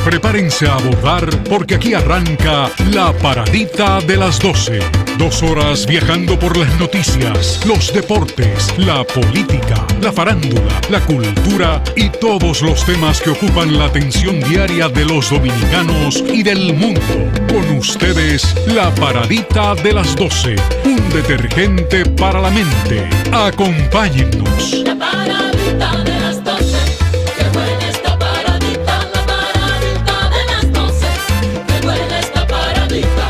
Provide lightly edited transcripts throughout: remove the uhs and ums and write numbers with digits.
Prepárense a abordar porque aquí arranca La Paradita de las 12. 2 horas viajando por las noticias, los deportes, la política, la farándula, la cultura y todos los temas que ocupan la atención diaria de los dominicanos y del mundo. Con ustedes, La Paradita de las 12, un detergente para la mente. Acompáñennos. La paradita de las 12, qué buena esta paradita, la paradita de las 12, qué buena esta paradita.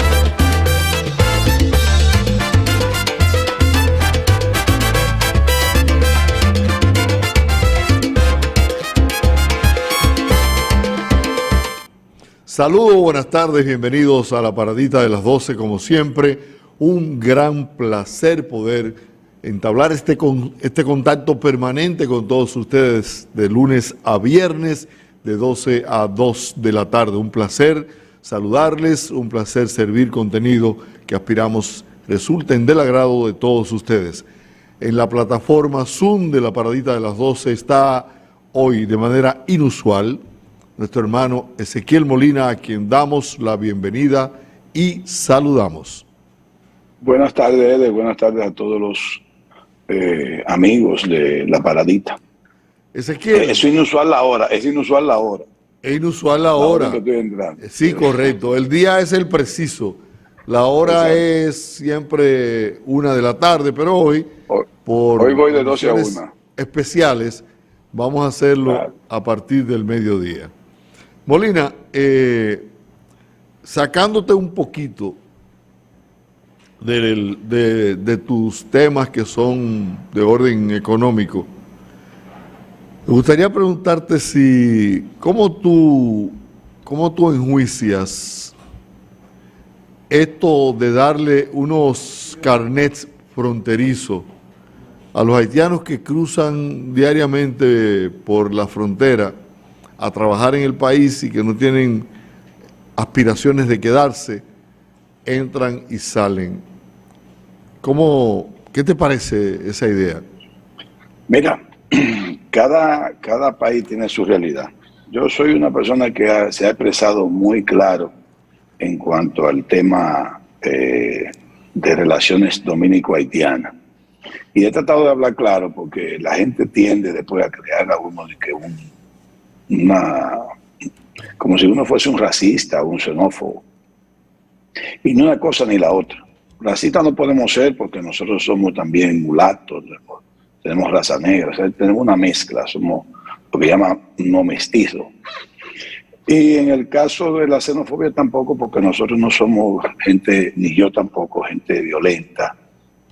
Saludos, buenas tardes, bienvenidos a la Paradita de las 12, como siempre, un gran placer poder entablar este contacto permanente con todos ustedes de lunes a viernes, de 12 a 2 de la tarde. Un placer saludarles, un placer servir contenido que aspiramos resulten del agrado de todos ustedes. En la plataforma Zoom de la Paradita de las 12 está hoy de manera inusual nuestro hermano Ezequiel Molina, a quien damos la bienvenida y saludamos. Buenas tardes, Eder. Buenas tardes a todos los amigos de La Paradita. Ezequiel. Es inusual la hora, Es inusual la hora. Que estoy entrando. Sí, correcto. El día es el preciso. La hora es siempre 1 de la tarde, pero hoy voy de 12 a 1. Especiales, vamos a hacerlo a partir del mediodía. Molina, sacándote un poquito de tus temas que son de orden económico, me gustaría preguntarte ¿cómo tú enjuicias esto de darle unos carnets fronterizos a los haitianos que cruzan diariamente por la frontera a trabajar en el país y que no tienen aspiraciones de quedarse, entran y salen? ¿Qué te parece esa idea? Mira, cada país tiene su realidad. Yo soy una persona que se ha expresado muy claro en cuanto al tema de relaciones dominico-haitianas. Y he tratado de hablar claro porque la gente tiende después a crear a uno de que como si uno fuese un racista o un xenófobo. Y no una cosa ni la otra. Racistas no podemos ser porque nosotros somos también mulatos, tenemos raza negra, o sea, tenemos una mezcla, somos lo que llaman no mestizo. Y en el caso de la xenofobia tampoco, porque nosotros no somos gente, ni yo tampoco, gente violenta,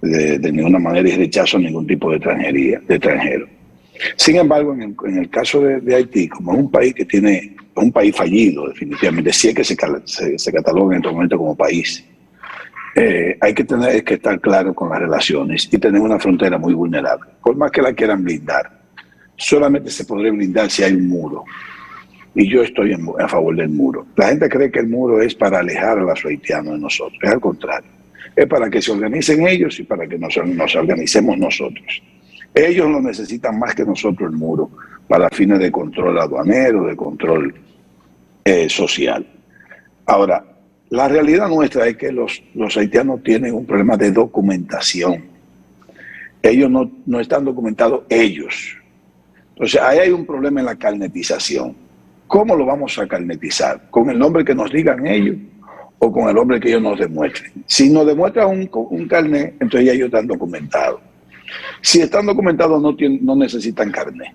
de ninguna manera, y rechazo ningún tipo de extranjero. Sin embargo, en el caso de Haití, como es un país que es un país fallido, definitivamente, sí es que se cataloga en este momento como país, hay que estar claro con las relaciones y tener una frontera muy vulnerable. Por más que la quieran blindar, solamente se podría blindar si hay un muro. Y yo estoy a favor del muro. La gente cree que el muro es para alejar a los haitianos de nosotros. Es al contrario. Es para que se organicen ellos y para que nos organicemos nosotros. Ellos lo necesitan más que nosotros, el muro, para fines de control aduanero, de control social. Ahora, la realidad nuestra es que los haitianos tienen un problema de documentación. Ellos no están documentados ellos. Entonces, ahí hay un problema en la carnetización. ¿Cómo lo vamos a carnetizar? ¿Con el nombre que nos digan ellos o con el nombre que ellos nos demuestren? Si nos demuestran un carnet, entonces ya ellos están documentados. Si están documentados, no necesitan carnet.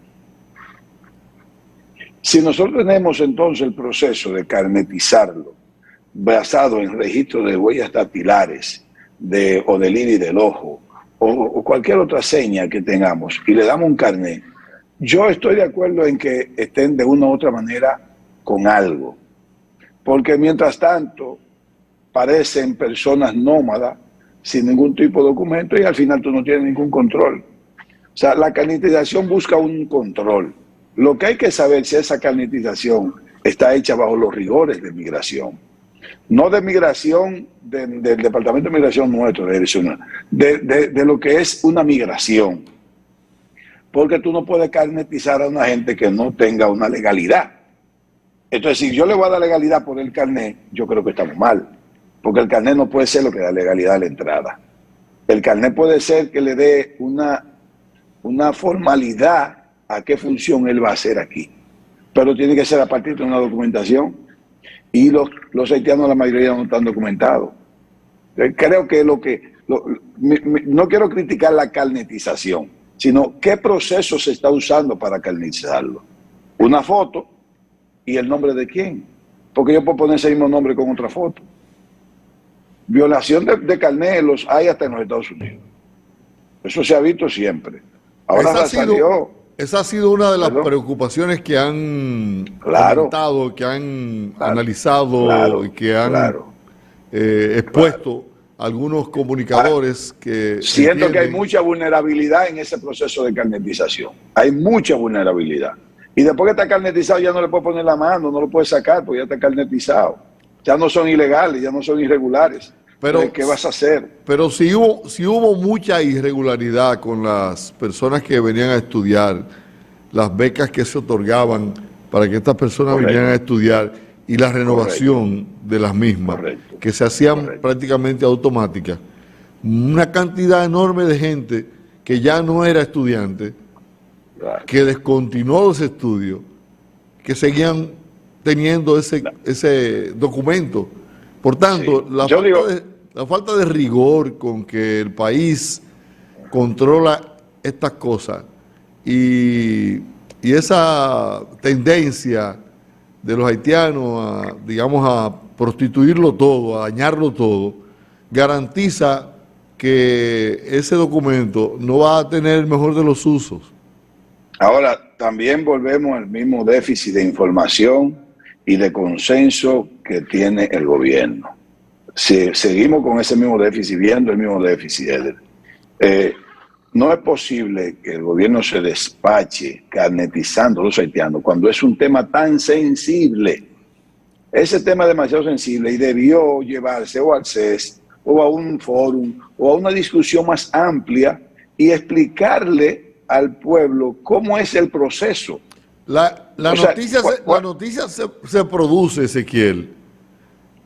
Si nosotros tenemos entonces el proceso de carnetizarlo, basado en registro de huellas dactilares o del iris del ojo o cualquier otra seña que tengamos, y le damos un carnet, yo estoy de acuerdo en que estén de una u otra manera con algo, porque mientras tanto parecen personas nómadas sin ningún tipo de documento y al final tú no tienes ningún control. O sea, la carnetización busca un control. Lo que hay que saber si esa carnetización está hecha bajo los rigores de migración. No de migración del Departamento de Migración nuestro, de lo que es una migración. Porque tú no puedes carnetizar a una gente que no tenga una legalidad. Entonces, si yo le voy a dar legalidad por el carnet, yo creo que estamos mal. Porque el carnet no puede ser lo que da legalidad a la entrada. El carnet puede ser que le dé una formalidad a qué función él va a hacer aquí. Pero tiene que ser a partir de una documentación. Y los haitianos, la mayoría, no están documentados. Creo que no quiero criticar la carnetización, sino qué proceso se está usando para carnetizarlo. Una foto y el nombre de quién. Porque yo puedo poner ese mismo nombre con otra foto. Violación de carnet los hay hasta en los Estados Unidos. Eso se ha visto siempre. Ahora esa ha sido una de las preocupaciones que han comentado, que han analizado y que han expuesto algunos comunicadores que siento que hay mucha vulnerabilidad en ese proceso de carnetización. Hay mucha vulnerabilidad. Y después que está carnetizado ya no le puede poner la mano, no lo puede sacar porque ya está carnetizado. Ya no son ilegales, ya no son irregulares. Pero, ¿qué vas a hacer? Pero si hubo mucha irregularidad con las personas que venían a estudiar, las becas que se otorgaban para que estas personas vinieran a estudiar y la renovación de las mismas, que se hacían prácticamente automáticas, una cantidad enorme de gente que ya no era estudiante, que descontinuó los estudios, que seguían teniendo ese documento. Por tanto, la falta de rigor con que el país controla estas cosas y esa tendencia de los haitianos a prostituirlo todo, a dañarlo todo, garantiza que ese documento no va a tener el mejor de los usos. Ahora, también volvemos al mismo déficit de información y de consenso que tiene el gobierno. Si seguimos con ese mismo déficit, viendo el mismo déficit, no es posible que el gobierno se despache carnetizando a los haitianos cuando es un tema tan sensible. Ese tema es demasiado sensible y debió llevarse o al CES o a un fórum o a una discusión más amplia y explicarle al pueblo cómo es el proceso. La noticia se produce, Ezequiel,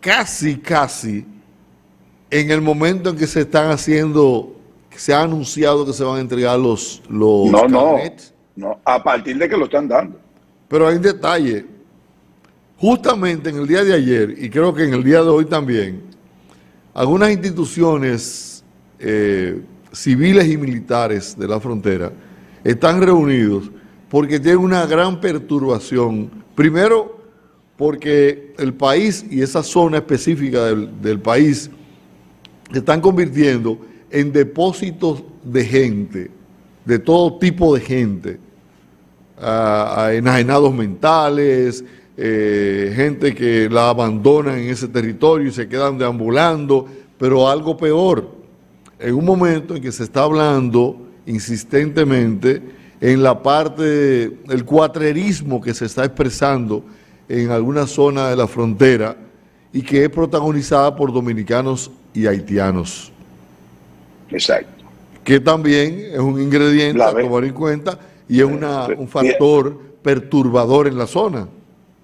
casi en el momento en que se están haciendo, que se ha anunciado que se van a entregar los carnets. No, a partir de que lo están dando. Pero hay un detalle. Justamente en el día de ayer, y creo que en el día de hoy también, algunas instituciones civiles y militares de la frontera están reunidos porque tienen una gran perturbación. Primero, porque el país y esa zona específica del país se están convirtiendo en depósitos de gente, de todo tipo de gente, enajenados mentales, gente que la abandonan en ese territorio y se quedan deambulando, pero algo peor, en un momento en que se está hablando insistentemente en la parte del cuatrerismo que se está expresando en alguna zona de la frontera y que es protagonizada por dominicanos y haitianos. Exacto. Que también es un ingrediente a tomar en cuenta y es un factor perturbador en la zona.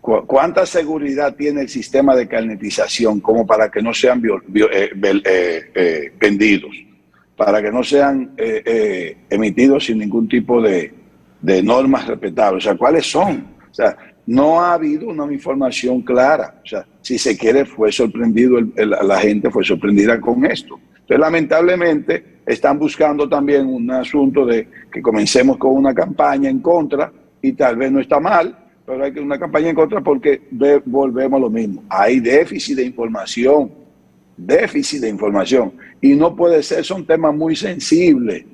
¿Cuánta seguridad tiene el sistema de carnetización como para que no sean vendidos? Para que no sean emitidos sin ningún tipo de normas respetables. O sea, ¿cuáles son? O sea, no ha habido una información clara. O sea, si se quiere, la gente fue sorprendida con esto. Entonces, lamentablemente, están buscando también un asunto de que comencemos con una campaña en contra, y tal vez no está mal, pero hay que una campaña en contra porque volvemos a lo mismo. Hay déficit de información, y no puede ser, son temas muy sensibles,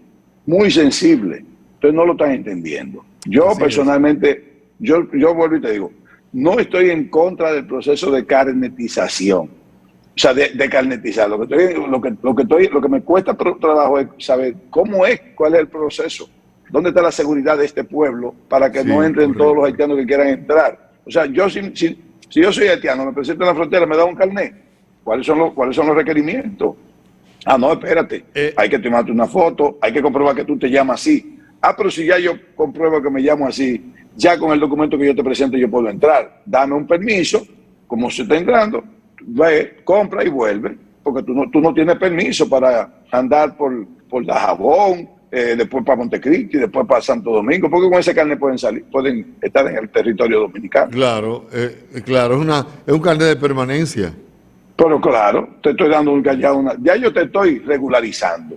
entonces no lo están entendiendo. Yo así personalmente, yo vuelvo y te digo, no estoy en contra del proceso de carnetización, o sea, de carnetizar. Lo que me cuesta trabajo es saber cuál es el proceso, dónde está la seguridad de este pueblo para que no entren todos los haitianos que quieran entrar. O sea, yo si yo soy haitiano, me presento en la frontera, me da un carnet, ¿cuáles son los requerimientos? Ah, no, espérate, hay que tomarte una foto, hay que comprobar que tú te llamas así. Ah, pero si ya yo compruebo que me llamo así, ya con el documento que yo te presento yo puedo entrar. Dame un permiso, como se está entrando, ve, compra y vuelve, porque tú no tienes permiso para andar por Dajabón, después para Montecristi, después para Santo Domingo, porque con ese carnet pueden estar en el territorio dominicano. Claro, claro, es un carnet de permanencia. Pero claro, te estoy dando ya yo te estoy regularizando.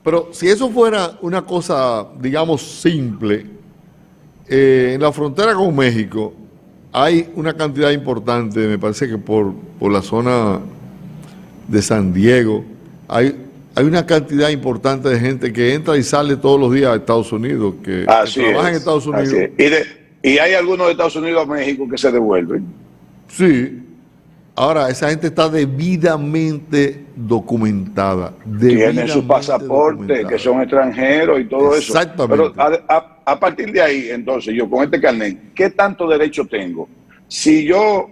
Pero si eso fuera una cosa, digamos, simple, en la frontera con México hay una cantidad importante, me parece que por la zona de San Diego, hay una cantidad importante de gente que entra y sale todos los días a Estados Unidos, que trabaja en Estados Unidos. Y hay algunos de Estados Unidos a México que se devuelven. Sí. Ahora, esa gente está debidamente documentada. Tienen su pasaporte, que son extranjeros y todo eso. Exactamente. Pero a partir de ahí, entonces, yo con este carnet, ¿qué tanto derecho tengo? Si yo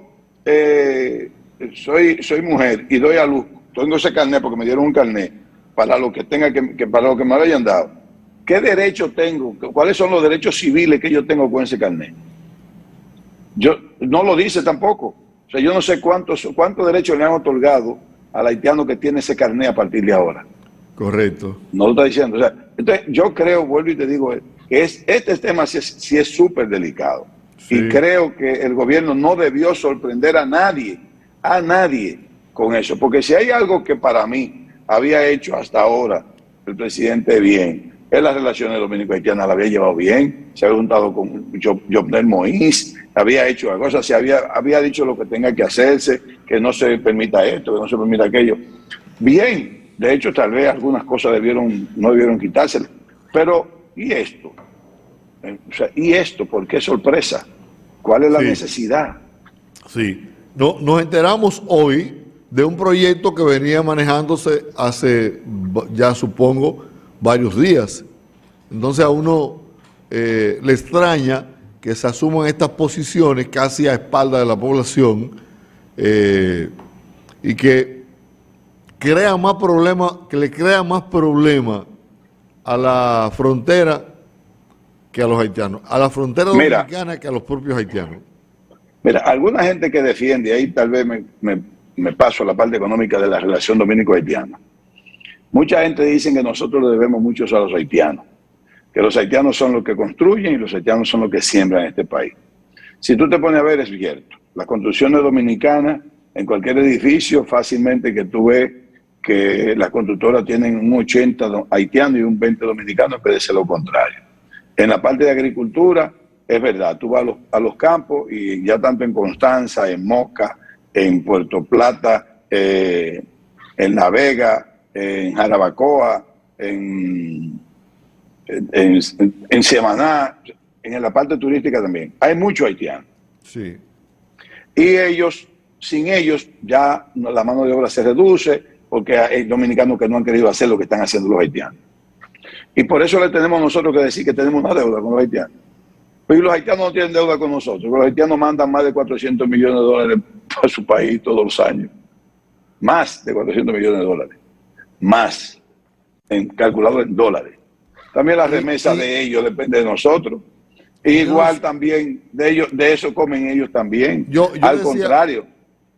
soy mujer y doy a luz, tengo ese carnet porque me dieron un carnet para lo que tenga para lo que me lo hayan dado, ¿qué derecho tengo? ¿Cuáles son los derechos civiles que yo tengo con ese carnet? Yo no lo dice tampoco. O sea, yo no sé cuántos derechos le han otorgado al haitiano que tiene ese carnet a partir de ahora. Correcto. No lo está diciendo. O sea, entonces, yo creo, vuelvo y te digo, que este tema sí es súper delicado. Sí. Y creo que el gobierno no debió sorprender a nadie con eso. Porque si hay algo que para mí había hecho hasta ahora el presidente bien, es las relaciones dominico-haitianas, la había llevado bien, se había juntado con Jovenel Moïse, había hecho algo, o sea, se había dicho lo que tenga que hacerse, que no se permita esto, que no se permita aquello. Bien, de hecho, tal vez algunas cosas no debieron quitárselas. Pero, ¿y esto? O sea, ¿y esto? ¿Por qué sorpresa? ¿Cuál es la necesidad? Sí. No, nos enteramos hoy de un proyecto que venía manejándose hace, ya supongo, varios días. Entonces a uno le extraña que se asuman estas posiciones casi a espaldas de la población y que crea más problemas, que le crea más problemas a la frontera que a los haitianos, a la frontera dominicana que a los propios haitianos. Mira, alguna gente que defiende, ahí tal vez me paso a la parte económica de la relación dominico-haitiana. Mucha gente dice que nosotros le debemos mucho a los haitianos, que los haitianos son los que construyen y los haitianos son los que siembran en este país. Si tú te pones a ver, es cierto. Las construcciones dominicanas, en cualquier edificio, fácilmente que tú ves que las constructoras tienen un 80 haitianos y un 20 dominicanos, en vez de ser lo contrario. En la parte de agricultura, es verdad, tú vas a los campos y ya tanto en Constanza, en Moca, en Puerto Plata, en La Vega, en Jarabacoa, en Semaná, en la parte turística también. Hay muchos haitianos. Sí. Y sin ellos, ya la mano de obra se reduce, porque hay dominicanos que no han querido hacer lo que están haciendo los haitianos. Y por eso le tenemos nosotros que decir que tenemos una deuda con los haitianos. Pero los haitianos no tienen deuda con nosotros. Los haitianos mandan más de 400 millones de dólares para su país todos los años. Más de 400 millones de dólares. Más, calculado en dólares. También la remesa de ellos depende de nosotros. Igual también de eso comen ellos también. Al contrario.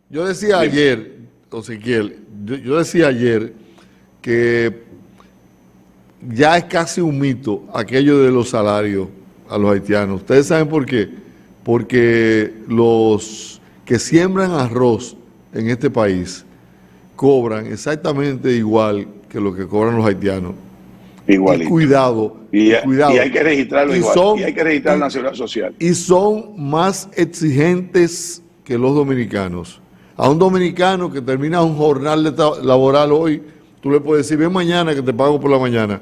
Yo decía ayer, Ezequiel, yo decía ayer que ya es casi un mito aquello de los salarios a los haitianos. ¿Ustedes saben por qué? Porque los que siembran arroz en este país cobran exactamente igual que lo que cobran los haitianos. Igualito. Cuidado. Y hay que registrarlo igual. Y hay que registrar la seguridad social. Y son más exigentes que los dominicanos. A un dominicano que termina un jornal laboral hoy, tú le puedes decir, ven mañana que te pago por la mañana.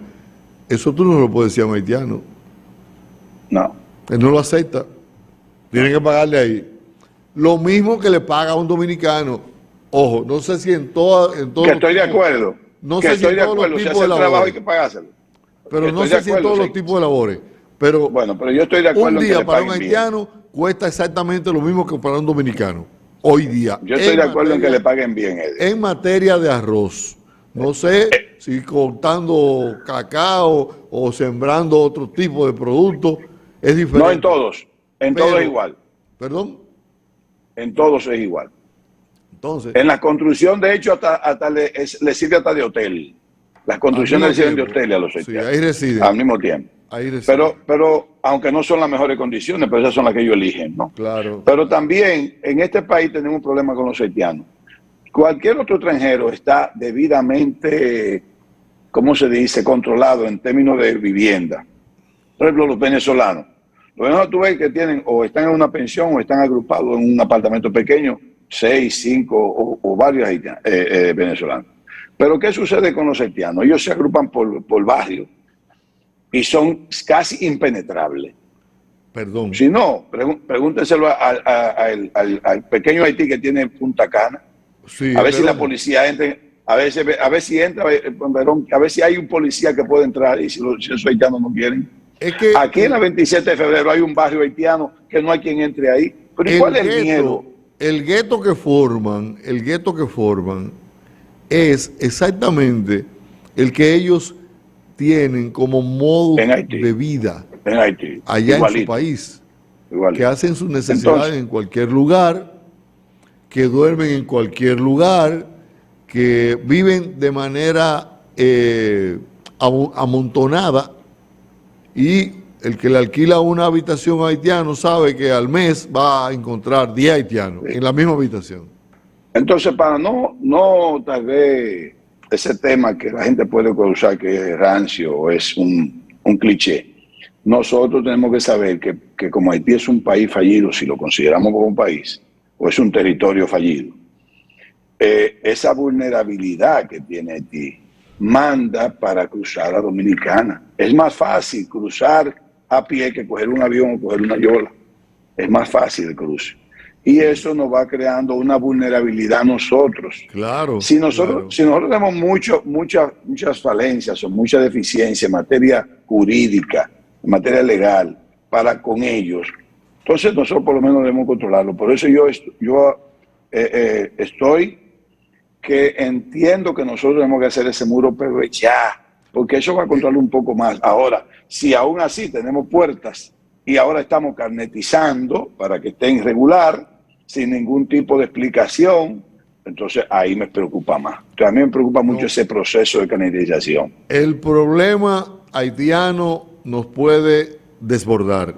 Eso tú no lo puedes decir a un haitiano. No. Él no lo acepta. Tienen que pagarle ahí. Lo mismo que le paga a un dominicano. Ojo, no sé si en todo. Que estoy de acuerdo. No sé si en todos los tipos de labores. Hay que pagárselo. Pero no sé si en todos los tipos de labores. Pero bueno, pero yo estoy de acuerdo. Un día para un haitiano cuesta exactamente lo mismo que para un dominicano. Hoy día. Yo estoy de acuerdo en que le paguen bien. En materia de arroz. No sé si cortando cacao o sembrando otro tipo de productos. Es diferente. No en todos. En todo es igual. ¿Perdón? En todos es igual. Entonces, En la construcción, de hecho, hasta le sirve hasta de hotel. Las construcciones le sirven de hotel a los haitianos. Sí, ahí residen. Al mismo tiempo. Ahí residen. Pero, aunque no son las mejores condiciones, pero esas son las que ellos eligen, ¿no? Claro. Pero también, en este país tenemos un problema con los haitianos. Cualquier otro extranjero está debidamente, ¿cómo se dice?, controlado en términos de vivienda. Por ejemplo, los venezolanos. Los venezolanos tú ves que tienen o están en una pensión o están agrupados en un apartamento pequeño, 6, 5 o varios venezolanos. Pero ¿qué sucede con los haitianos? Ellos se agrupan por barrio y son casi impenetrables. Perdón. Si no, pregúntenselo al pequeño Haití que tiene Punta Cana. Sí, A ver si la perdón. policía entra, a ver si entra, a ver si hay un policía que puede entrar y si los haitianos no quieren. Es que Aquí en la 27 de febrero hay un barrio haitiano que no hay quien entre ahí. Pero ¿y cuál es el miedo? el gueto que forman es exactamente el que ellos tienen como modo En Haití. de vida En Haití. allá en su Igualito, país, igualito. que hacen sus necesidades Entonces, en cualquier lugar, que duermen en cualquier lugar, que viven de manera amontonada, y el que le alquila una habitación a haitiano sabe que al mes va a encontrar 10 haitianos en la misma habitación. Entonces, para no tal vez ese tema que la gente puede usar que es rancio o es un cliché, nosotros tenemos que saber que como Haití es un país fallido, si lo consideramos como un país, o es un territorio fallido, esa vulnerabilidad que tiene Haití manda para cruzar a Dominicana. Es más fácil cruzar a pie que coger un avión o coger una yola. Es más fácil el cruce. Y eso nos va creando una vulnerabilidad a nosotros. Claro. Si nosotros tenemos muchas falencias o mucha deficiencia en materia jurídica, en materia legal, para con ellos, entonces nosotros por lo menos debemos controlarlo. Por eso yo estoy que entiendo que nosotros tenemos que hacer ese muro, pero ya, porque eso va a controlar un poco más. Ahora, si aún así tenemos puertas y ahora estamos carnetizando para que estén regular, sin ningún tipo de explicación, entonces ahí me preocupa más. Entonces, a mí me preocupa mucho ese proceso de carnetización. El problema haitiano nos puede desbordar.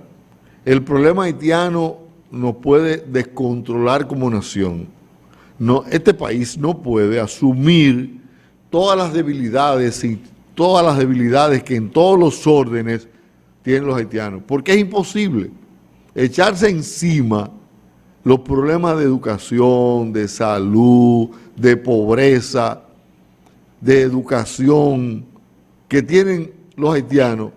El problema haitiano nos puede descontrolar como nación. No, este país no puede asumir todas las debilidades y todas las debilidades que en todos los órdenes tienen los haitianos, porque es imposible echarse encima los problemas de educación, de salud, de pobreza, de educación que tienen los haitianos,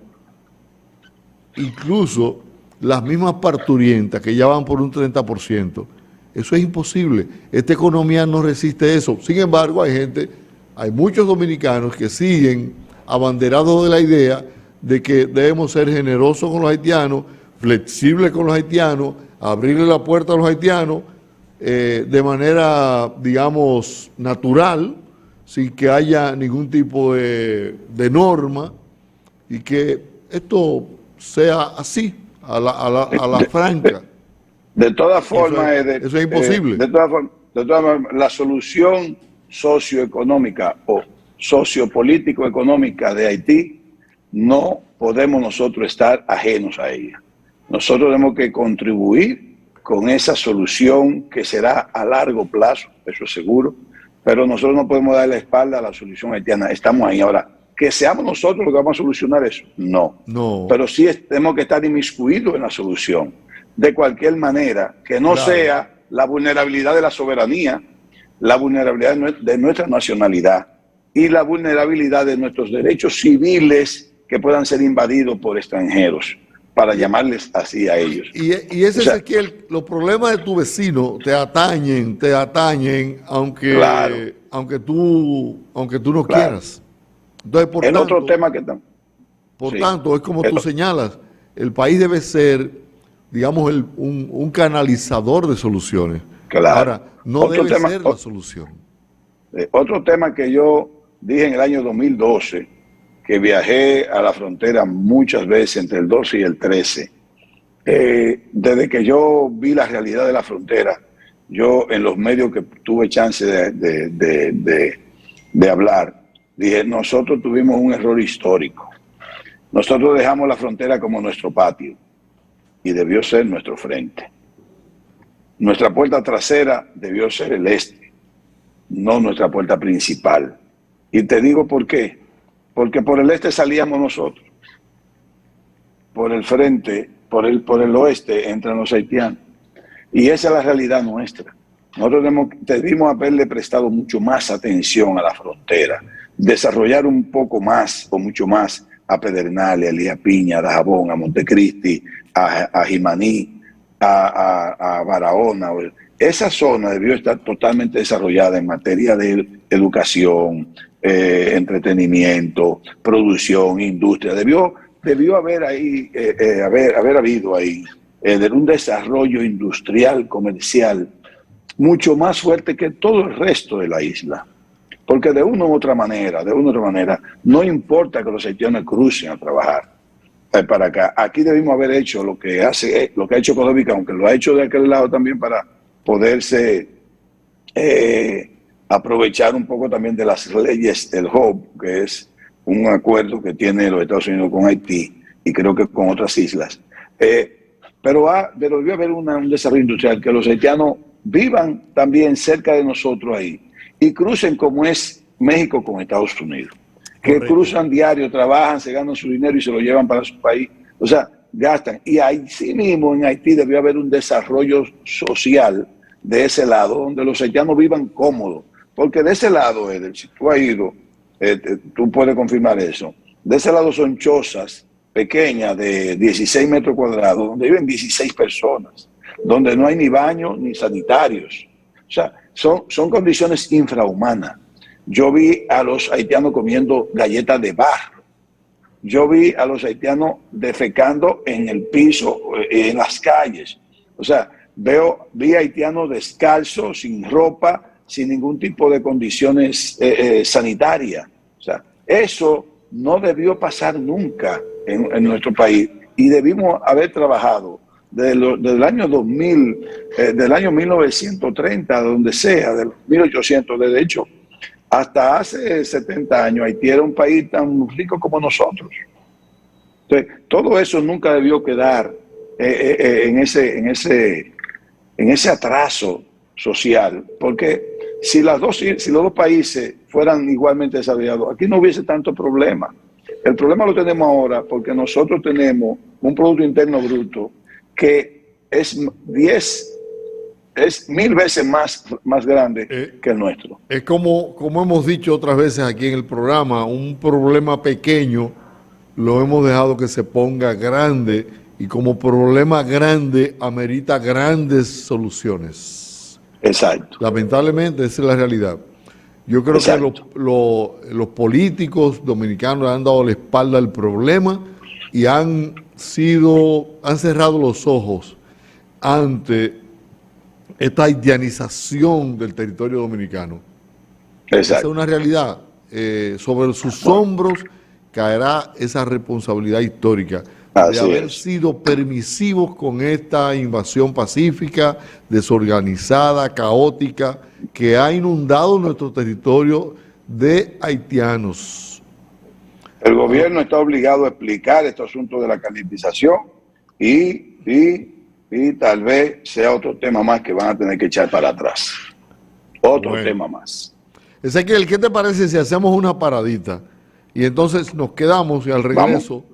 incluso las mismas parturientas que ya van por un 30%. Eso es imposible. Esta economía no resiste eso. Sin embargo, hay muchos dominicanos que siguen abanderados de la idea de que debemos ser generosos con los haitianos, flexibles con los haitianos, abrirle la puerta a los haitianos de manera, digamos, natural, sin que haya ningún tipo de norma, y que esto sea así, a la franca. De todas formas, eso es imposible. De todas formas, la solución socioeconómica o sociopolítico-económica de Haití, no podemos nosotros estar ajenos a ella. Nosotros tenemos que contribuir con esa solución que será a largo plazo, eso es seguro, pero nosotros no podemos dar la espalda a la solución haitiana. Estamos ahí. Ahora, que seamos nosotros los que vamos a solucionar eso, no. Pero sí tenemos que estar inmiscuidos en la solución. De cualquier manera, que no sea la vulnerabilidad de la soberanía, la vulnerabilidad de nuestra nacionalidad y la vulnerabilidad de nuestros derechos civiles que puedan ser invadidos por extranjeros, para llamarles así a ellos. Y ese es que los problemas de tu vecino te atañen, aunque tú no quieras. Entonces, por tanto, es como tú señalas, el país debe ser, digamos, un canalizador de soluciones. Claro. Ahora, no debe ser la solución. Otro tema que yo dije en el año 2012, que viajé a la frontera muchas veces entre el 12 y el 13, Desde que yo vi la realidad de la frontera, yo en los medios que tuve chance de hablar, dije, nosotros tuvimos un error histórico. Nosotros dejamos la frontera como nuestro patio y debió ser nuestro frente. Nuestra puerta trasera debió ser el este, no nuestra puerta principal. Y te digo por qué. Porque por el este salíamos nosotros. Por el frente, por el oeste entran los haitianos. Y esa es la realidad nuestra. Nosotros debimos haberle prestado mucho más atención a la frontera, desarrollar un poco más o mucho más a Pedernales, a Elías Piña, a Dajabón, a Montecristi, a Jimaní, a Barahona. Esa zona debió estar totalmente desarrollada en materia de educación, entretenimiento, producción, industria. Debió haber ahí, haber habido ahí un desarrollo industrial, comercial, mucho más fuerte que todo el resto de la isla. Porque de una u otra manera, no importa que los haitianos crucen a trabajar para acá. Aquí debimos haber hecho lo que ha hecho Costa Rica, aunque lo ha hecho de aquel lado también para poderse aprovechar un poco también de las leyes del HOP, que es un acuerdo que tiene los Estados Unidos con Haití y creo que con otras islas. Pero debió haber un desarrollo industrial, que los haitianos vivan también cerca de nosotros ahí y crucen como es México con Estados Unidos. Que correcto, cruzan diario, trabajan, se ganan su dinero y se lo llevan para su país. O sea, gastan. Y ahí sí mismo en Haití debió haber un desarrollo social de ese lado, donde los haitianos vivan cómodos. Porque de ese lado, Eder, si tú has ido, tú puedes confirmar eso. De ese lado son chozas pequeñas de 16 metros cuadrados, donde viven 16 personas, donde no hay ni baños ni sanitarios. O sea, son condiciones infrahumanas. Yo vi a los haitianos comiendo galletas de barro. Yo vi a los haitianos defecando en el piso, en las calles. O sea, vi haitianos descalzos, sin ropa, sin ningún tipo de condiciones sanitarias. O sea, eso no debió pasar nunca en nuestro país y debimos haber trabajado desde el año 2000, del año 1930, donde sea, del 1800, de hecho, hasta hace 70 años, Haití era un país tan rico como nosotros. Entonces, todo eso nunca debió quedar en ese atraso social, porque si los dos países fueran igualmente desarrollados, aquí no hubiese tanto problema. El problema lo tenemos ahora porque nosotros tenemos un Producto Interno Bruto que es 1000 veces más grande que el nuestro. Es como hemos dicho otras veces aquí en el programa, un problema pequeño lo hemos dejado que se ponga grande y como problema grande amerita grandes soluciones. Exacto. Lamentablemente esa es la realidad. Yo creo exacto, que los políticos dominicanos han dado la espalda al problema y han cerrado los ojos ante esta haitianización del territorio dominicano. Exacto. Esa es una realidad. Sobre sus hombros caerá esa responsabilidad histórica de haber sido permisivos con esta invasión pacífica, desorganizada, caótica, que ha inundado nuestro territorio de haitianos. El gobierno está obligado a explicar este asunto de la calentización y tal vez sea otro tema más que van a tener que echar para atrás. Otro tema más. Ezequiel, ¿qué te parece si hacemos una paradita? Y entonces nos quedamos y al regreso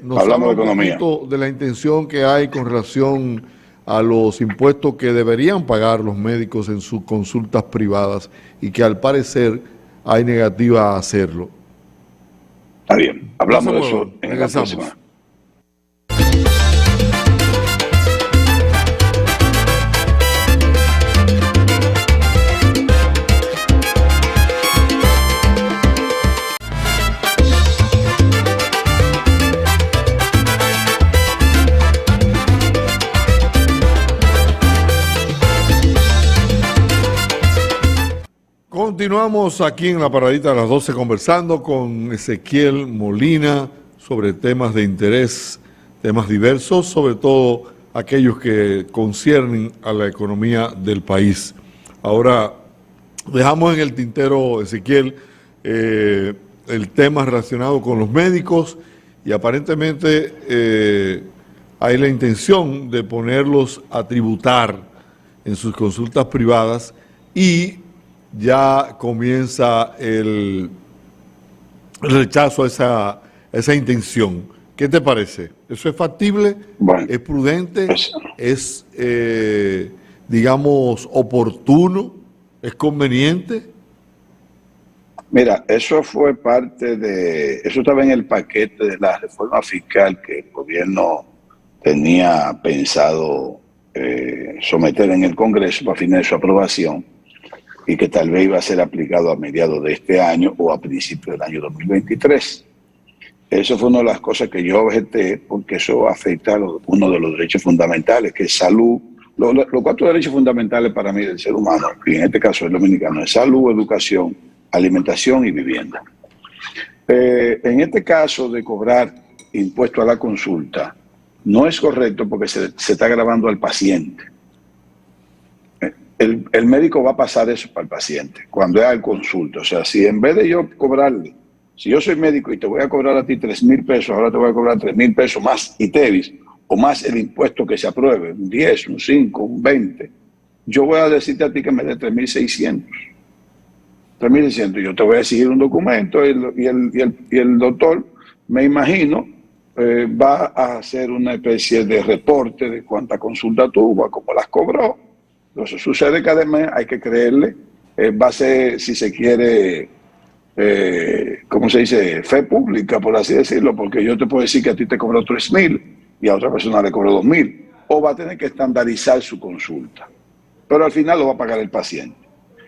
nos hablamos un poquito de la intención que hay con relación a los impuestos que deberían pagar los médicos en sus consultas privadas y que al parecer hay negativa a hacerlo. Está bien, hablamos de eso en la próxima. Continuamos aquí en la paradita de las 12 conversando con Ezequiel Molina sobre temas de interés temas diversos, sobre todo aquellos que conciernen a la economía del país. Ahora, dejamos en el tintero, Ezequiel, el tema relacionado con los médicos y aparentemente hay la intención de ponerlos a tributar en sus consultas privadas y ya comienza el rechazo a esa intención. ¿Qué te parece? ¿Eso es factible? Bueno, ¿Es prudente? ¿Es, digamos, oportuno? ¿Es conveniente? mira, eso fue eso estaba en el paquete de la reforma fiscal que el gobierno tenía pensado someter en el Congreso para fines de su aprobación y que tal vez iba a ser aplicado a mediados de este año o a principios del año 2023. Eso fue una de las cosas que yo objeté porque eso afecta a uno de los derechos fundamentales, que es salud. Los 4 derechos fundamentales para mí del ser humano, y en este caso el dominicano, es salud, educación, alimentación y vivienda. En este caso de cobrar impuesto a la consulta, no es correcto porque se está grabando al paciente. El médico va a pasar eso para el paciente cuando es al consulta. O sea, si en vez de yo cobrarle, si yo soy médico y te voy a cobrar a ti 3,000 pesos, ahora te voy a cobrar 3,000 pesos más ITEVIS o más el impuesto que se apruebe, un 10, un 5, un 20, yo voy a decirte a ti que me dé 3,600. 3,600, yo te voy a exigir un documento y el doctor, me imagino, va a hacer una especie de reporte de cuánta consulta tuvo, cómo las cobró. Entonces sucede que además hay que creerle, va a ser, si se quiere, ¿cómo se dice? Fe pública, por así decirlo, porque yo te puedo decir que a ti te cobró 3,000 y a otra persona le cobró 2,000, o va a tener que estandarizar su consulta, pero al final lo va a pagar el paciente.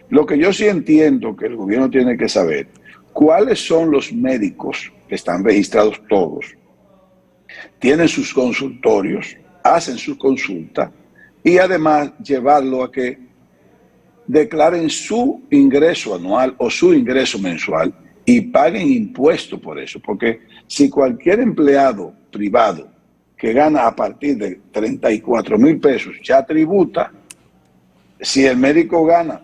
Lo que yo sí entiendo que el gobierno tiene que saber, cuáles son los médicos que están registrados todos, tienen sus consultorios, hacen sus consultas y además llevarlo a que declaren su ingreso anual o su ingreso mensual y paguen impuestos por eso, porque si cualquier empleado privado que gana a partir de 34,000 pesos ya tributa, si el médico gana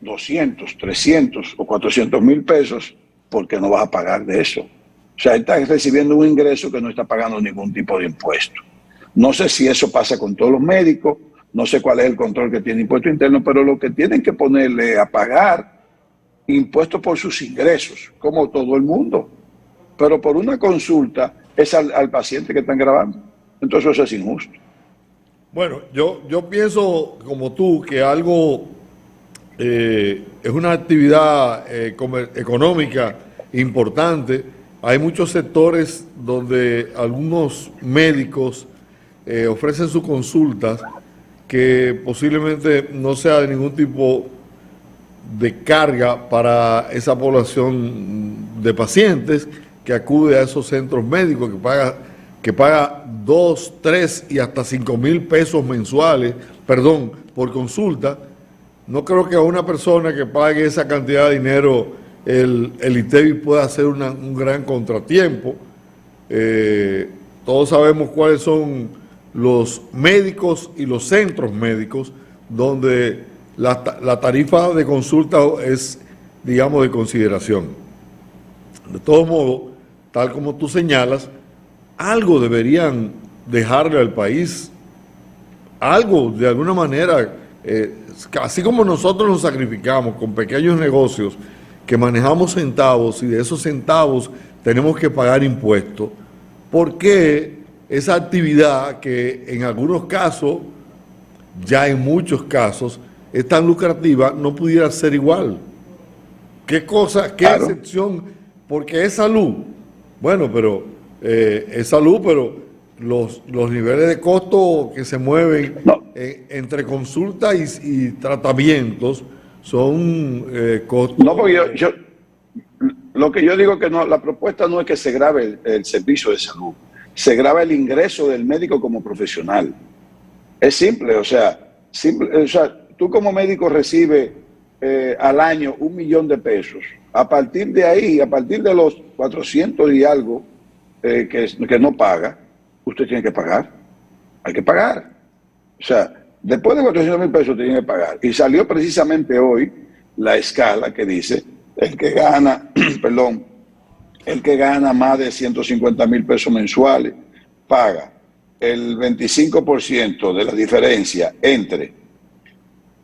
200, 300 o 400,000 pesos, ¿por qué no vas a pagar de eso? O sea, está recibiendo un ingreso que no está pagando ningún tipo de impuesto. No sé si eso pasa con todos los médicos, no sé cuál es el control que tiene Impuesto Interno, pero lo que tienen que ponerle a pagar impuestos por sus ingresos, como todo el mundo. Pero por una consulta es al paciente que están grabando. Entonces eso es injusto. Bueno, yo pienso como tú que algo es una actividad económica importante. Hay muchos sectores donde algunos médicos ofrecen sus consultas que posiblemente no sea de ningún tipo de carga para esa población de pacientes que acude a esos centros médicos, que paga 2, 3 y hasta 5,000 pesos mensuales, por consulta. No creo que a una persona que pague esa cantidad de dinero el ITEVIS pueda hacer un gran contratiempo. Todos sabemos cuáles son los médicos y los centros médicos donde la tarifa de consulta es, digamos, de consideración. De todos modos, tal como tú señalas, algo deberían dejarle al país, algo de alguna manera, así como nosotros nos sacrificamos con pequeños negocios que manejamos centavos y de esos centavos tenemos que pagar impuestos, ¿por qué esa actividad que en algunos casos, ya en muchos casos, es tan lucrativa, no pudiera ser igual? ¿Qué cosa, qué Claro. excepción? Porque es salud. Bueno, pero es salud, pero los niveles de costo que se mueven No. entre consulta y tratamientos son costos. No, porque lo que yo digo que no, la propuesta no es que se grave el servicio de salud, se grava el ingreso del médico como profesional. Es simple, o sea, tú como médico recibes al año 1,000,000 de pesos. A partir de ahí, a partir de los 400 y algo que no paga, usted tiene que pagar. Hay que pagar. O sea, después de 400,000 pesos tiene que pagar. Y salió precisamente hoy la escala que dice, el que gana, perdón, el que gana más de 150,000 pesos mensuales paga el 25% de la diferencia entre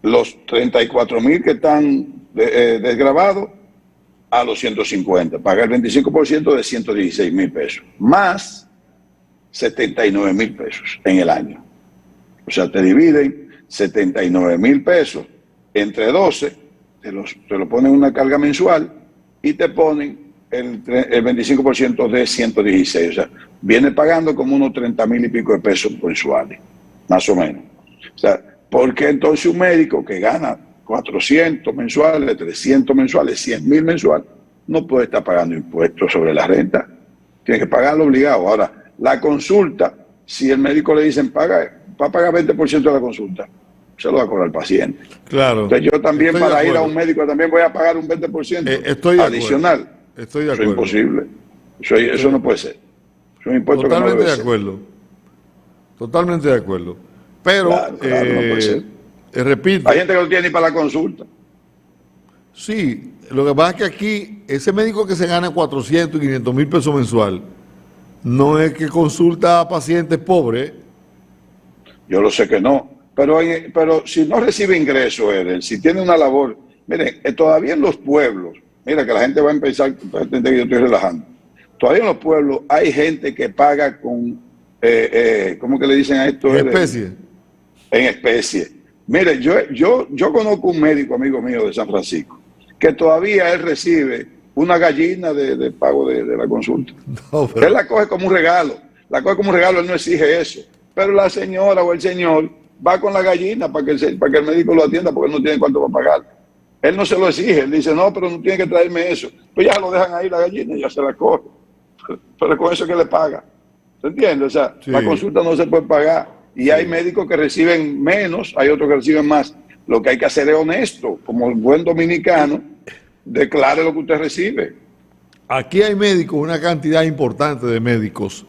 los 34,000 que están desgravados a los 150. Paga el 25% de 116,000 pesos, más 79,000 pesos en el año. O sea, te dividen 79,000 pesos entre 12, te lo ponen una carga mensual y te ponen el 25% de 116. O sea, viene pagando como unos 30,000 y pico de pesos mensuales, más o menos. O sea, ¿por qué entonces un médico que gana 400 mensuales, 300 mensuales, 100,000 mensuales, no puede estar pagando impuestos sobre la renta? Tiene que pagarlo obligado. Ahora, la consulta, si el médico le dicen va a pagar 20% de la consulta, se lo va a cobrar el paciente. Claro. Entonces yo también para ir a un médico también voy a pagar un 20% adicional. Estoy de Eso acuerdo. es imposible. Eso no puede ser. Es un impuesto Totalmente que no de debe acuerdo. Totalmente de acuerdo. Pero, Claro, no puede ser. repito. Hay gente que no tiene ni para la consulta. Sí, lo que pasa es que aquí, ese médico que se gana 400 y 500 mil pesos mensual, no es que consulta a pacientes pobres. Yo lo sé que no. Pero si no recibe ingresos, Eder, si tiene una labor, miren, todavía en los pueblos, mira que la gente va a empezar, que yo estoy relajando, todavía en los pueblos hay gente que paga con, ¿cómo que le dicen a esto? En especie. En especie. Mire, yo conozco un médico amigo mío de San Francisco, que todavía él recibe una gallina de pago de la consulta. No, pero... Él la coge como un regalo. La coge como un regalo, él no exige eso. Pero la señora o el señor va con la gallina para que el médico lo atienda porque él no tiene cuánto para pagar. Él no se lo exige, él dice, no, pero no tiene que traerme eso. Pues ya lo dejan ahí la gallina y ya se la coge. Pero con eso es que le paga. ¿Se entiende? O sea, sí. La consulta no se puede pagar. Y hay médicos que reciben menos, hay otros que reciben más. Lo que hay que hacer es honesto. Como buen dominicano, declare lo que usted recibe. Aquí hay médicos, una cantidad importante de médicos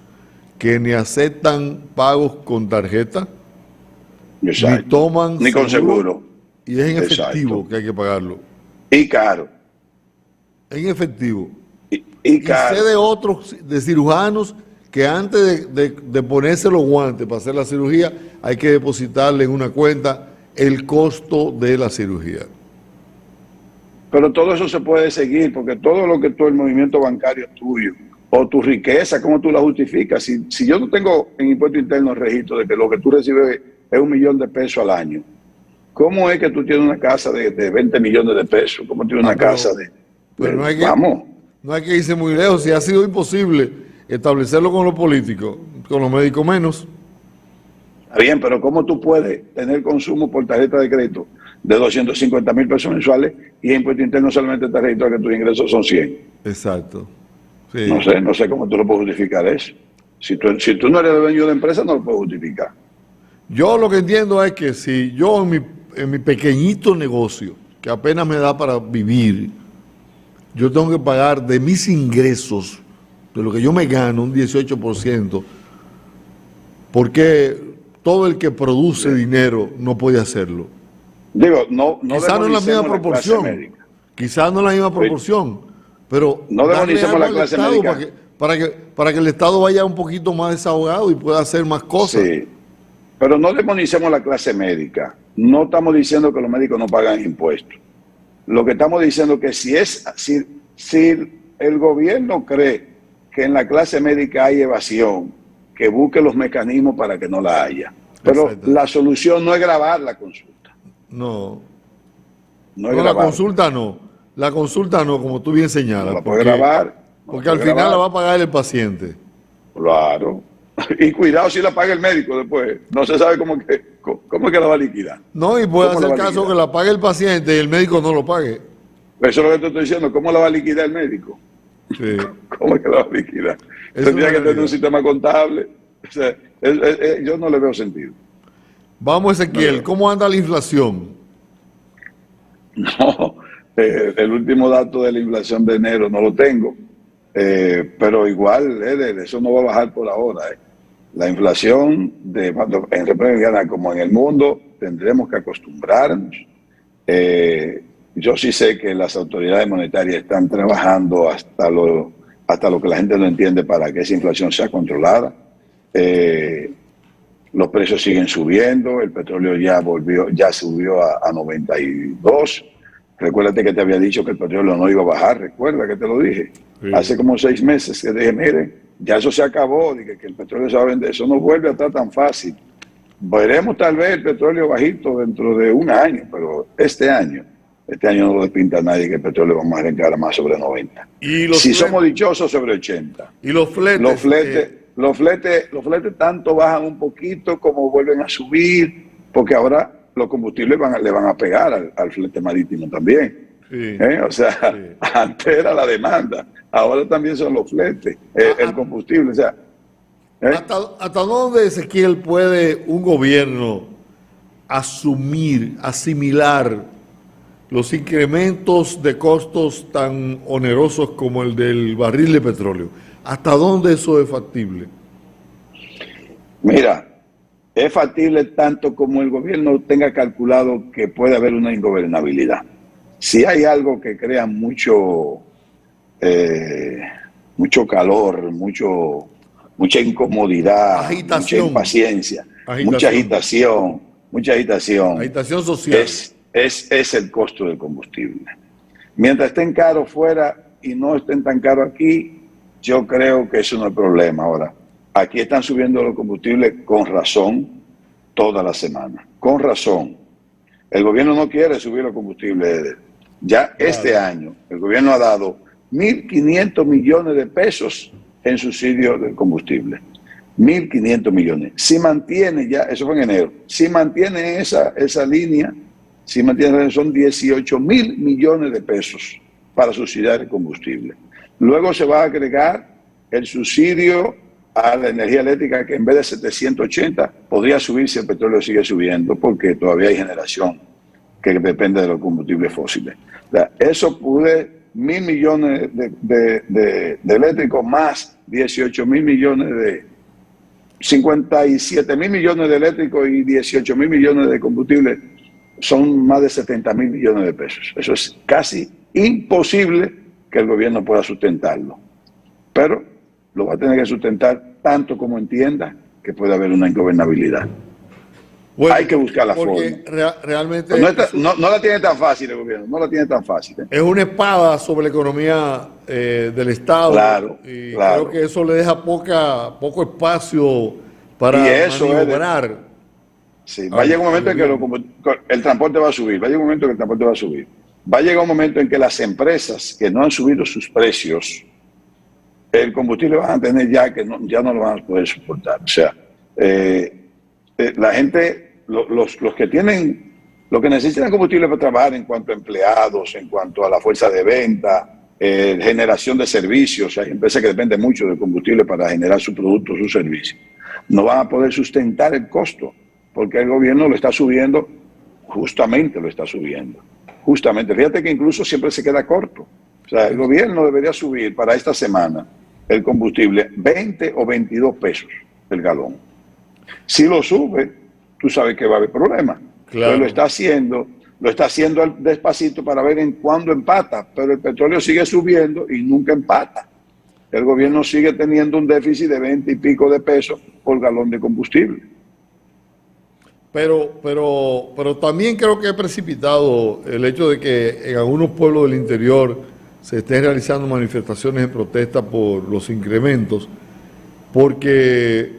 que ni aceptan pagos con tarjeta, Exacto. ni toman ni con seguro. Y es en efectivo. Exacto. Que hay que pagarlo. Y caro. En efectivo. Y caro. Y sé de otros, de cirujanos, que antes de ponerse los guantes para hacer la cirugía, hay que depositarle en una cuenta el costo de la cirugía. Pero todo eso se puede seguir, porque todo lo que tú, el movimiento bancario tuyo, o tu riqueza, ¿cómo tú la justificas? Si yo no tengo en impuesto interno el registro de que lo que tú recibes es 1,000,000 de pesos al año, ¿cómo es que tú tienes una casa de 20 millones de pesos? ¿Cómo tienes una casa de pero no hay vamos? No hay que irse muy lejos. Si ha sido imposible establecerlo con los políticos, con los médicos menos. Está bien, pero ¿cómo tú puedes tener consumo por tarjeta de crédito de 250,000 pesos mensuales y en impuesto interno solamente te registra que tus ingresos son 100? Exacto. Sí. No sé cómo tú lo puedes justificar eso. Si tú no eres dueño de empresa, no lo puedes justificar. Yo lo que entiendo es que si yo en mi pequeñito negocio, que apenas me da para vivir, yo tengo que pagar de mis ingresos, de lo que yo me gano, un 18%, porque todo el que produce dinero no puede hacerlo. Digo, no quizás no en la misma proporción, quizás no en la misma proporción, pero no demonicemos la clase médica para que el Estado vaya un poquito más desahogado y pueda hacer más cosas. Sí, pero no demonicemos la clase médica. No estamos diciendo que los médicos no pagan impuestos. Lo que estamos diciendo es que si el gobierno cree que en la clase médica hay evasión, que busque los mecanismos para que no la haya. Pero exacto. La solución no es grabar la consulta. No grabar. La consulta no, como tú bien señalas. No la puede grabar. Porque al final la va a pagar el paciente. Claro. Y cuidado si la paga el médico después. No se sabe cómo es que la va a liquidar. No, y puede hacer caso que la pague el paciente y el médico no lo pague. Eso es lo que te estoy diciendo. ¿Cómo la va a liquidar el médico? Sí. ¿Cómo es que la va a liquidar? Tendría que tener un sistema contable. O sea, yo no le veo sentido. Vamos, Ezequiel, ¿cómo anda la inflación? No, el último dato de la inflación de enero no lo tengo. Pero igual, eso no va a bajar por ahora. La inflación en República Dominicana como en el mundo tendremos que acostumbrarnos. Yo sí sé que las autoridades monetarias están trabajando hasta lo que la gente no entiende para que esa inflación sea controlada. Los precios siguen subiendo, el petróleo ya subió a 92. Recuérdate que te había dicho que el petróleo no iba a bajar, recuerda que te lo dije. Sí. Hace como 6 meses que dije, miren, ya eso se acabó, dije que el petróleo se va a vender, eso no vuelve a estar tan fácil. Veremos tal vez el petróleo bajito dentro de un año, pero este año no lo despinta nadie que el petróleo vamos a arrancar a más sobre 90. ¿Y si somos dichosos, sobre 80. ¿Y los fletes? Los fletes tanto bajan un poquito como vuelven a subir, porque ahora los combustibles le van a pegar al flete marítimo también. Sí. O sea, sí. Antes era la demanda, ahora también son los fletes, el combustible. O sea, ¿Hasta dónde, Ezequiel, puede un gobierno asimilar los incrementos de costos tan onerosos como el del barril de petróleo? ¿Hasta dónde eso es factible? Mira, es factible tanto como el gobierno tenga calculado que puede haber una ingobernabilidad. Si hay algo que crea mucho calor, mucha incomodidad, mucha impaciencia, mucha agitación. Agitación social. Es el costo del combustible. Mientras estén caros fuera y no estén tan caros aquí, yo creo que eso no es problema. Ahora, aquí están subiendo los combustibles con razón toda la semana. Con razón. El gobierno no quiere subir los combustibles. Ya este año el gobierno ha dado 1.500 millones de pesos en subsidio del combustible. 1.500 millones. Si mantiene ya, eso fue en enero, si mantiene esa línea, son 18.000 millones de pesos para subsidiar el combustible. Luego se va a agregar el subsidio a la energía eléctrica, que en vez de 780 podría subir si el petróleo sigue subiendo, porque todavía hay generación que depende de los combustibles fósiles. O sea, eso puede 1.000 millones de eléctricos más 18.000 millones de 57.000 millones de eléctricos y 18.000 millones de combustible, son más de 70.000 millones de pesos. Eso es casi imposible que el gobierno pueda sustentarlo, pero lo va a tener que sustentar tanto como entienda que puede haber una ingobernabilidad. Bueno, hay que buscar la forma. Realmente no la tiene tan fácil el gobierno, no la tiene tan fácil. Es una espada sobre la economía del Estado. Claro, creo que eso le deja poco espacio para maniobrar. Sí, va a llegar un momento en que el transporte va a subir, va a llegar un momento en que las empresas que no han subido sus precios, el combustible van a tener ya no lo van a poder soportar. O sea, la gente, los que necesitan combustible para trabajar en cuanto a empleados, en cuanto a la fuerza de venta, generación de servicios, hay empresas que dependen mucho del combustible para generar sus productos, sus servicios, no van a poder sustentar el costo, porque el gobierno lo está subiendo, justamente lo está subiendo. Justamente, fíjate que incluso siempre se queda corto. O sea, el gobierno debería subir para esta semana el combustible 20 o 22 pesos el galón. Si lo sube, tú sabes que va a haber problemas. Claro. Pero lo está haciendo despacito para ver en cuándo empata, pero el petróleo sigue subiendo y nunca empata. El gobierno sigue teniendo un déficit de 20 y pico de pesos por galón de combustible. Pero también creo que es precipitado el hecho de que en algunos pueblos del interior se estén realizando manifestaciones en protesta por los incrementos, porque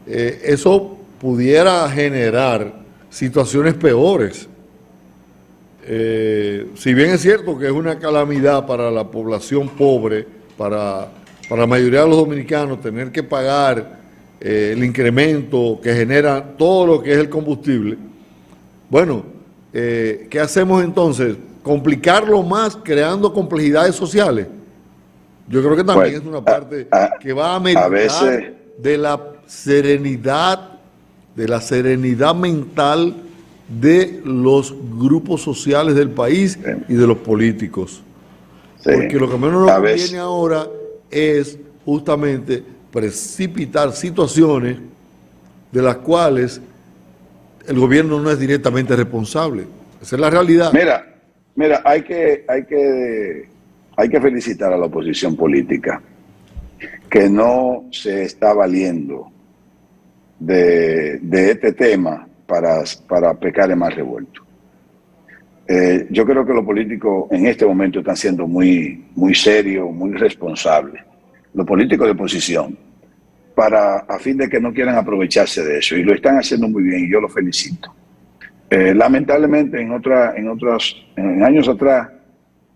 eso pudiera generar situaciones peores. Si bien es cierto que es una calamidad para la población pobre, para la mayoría de los dominicanos, tener que pagar el incremento que genera todo lo que es el combustible, bueno, ¿qué hacemos entonces? ¿Complicarlo más creando complejidades sociales? Yo creo que también es una parte que va a meditar de la serenidad mental de los grupos sociales del país y de los políticos. Sí. Porque lo que menos nos conviene ahora es justamente precipitar situaciones de las cuales el gobierno no es directamente responsable. Esa es la realidad. Mira, hay que felicitar a la oposición política que no se está valiendo de este tema para pecar en más revuelto. Yo creo que los políticos en este momento están siendo muy, muy serios, muy responsables. Los políticos de oposición, a fin de que no quieran aprovecharse de eso, y lo están haciendo muy bien, y yo los felicito. Lamentablemente, en años atrás,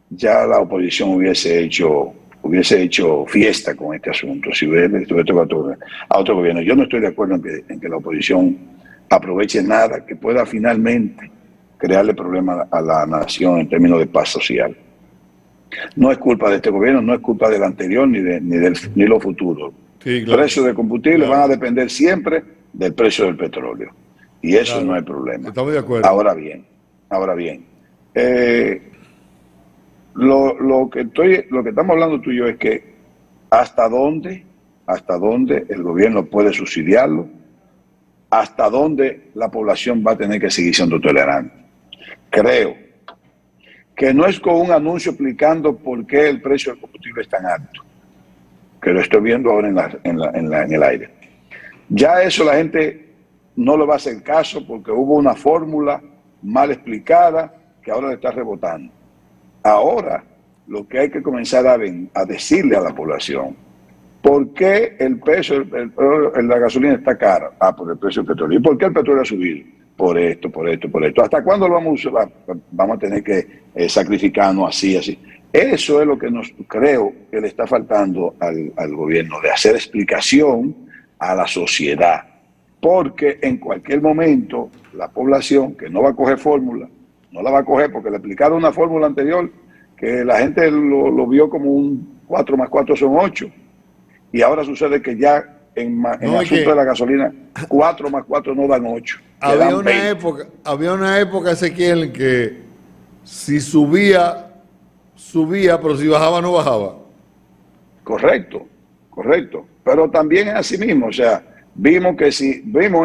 ya la oposición hubiese hecho fiesta con este asunto, si hubiese tocado a otro gobierno. Yo no estoy de acuerdo en que la oposición aproveche nada que pueda finalmente crearle problemas a la nación en términos de paz social. No es culpa de este gobierno, no es culpa del anterior ni lo futuro. Sí, claro. Los precios de combustible Claro. van a depender siempre del precio del petróleo. Y eso Claro. no es problema. Estamos de acuerdo. Ahora bien, lo que estamos hablando tú y yo es que hasta dónde el gobierno puede subsidiarlo, hasta dónde la población va a tener que seguir siendo tolerante. Creo que no es con un anuncio explicando por qué el precio del combustible es tan alto, que lo estoy viendo ahora en el aire. Ya eso la gente no le va a hacer caso porque hubo una fórmula mal explicada que ahora le está rebotando. Ahora lo que hay que comenzar a decirle a la población, ¿por qué el precio de la gasolina está cara? Por el precio del petróleo. ¿Y por qué el petróleo ha subido? Por esto. ¿Hasta cuándo lo vamos a tener que sacrificarnos así? Eso es lo que creo que le está faltando al gobierno, de hacer explicación a la sociedad. Porque en cualquier momento la población que no va a coger fórmula, no la va a coger porque le explicaron una fórmula anterior que la gente lo vio como un 4 más 4 son 8. Y ahora sucede que ya en asunto de la gasolina, 4 más 4 no dan 8. Había una época, Ezequiel, en que si subía, pero si bajaba, no bajaba. Correcto. Pero también es así mismo, o sea, vimos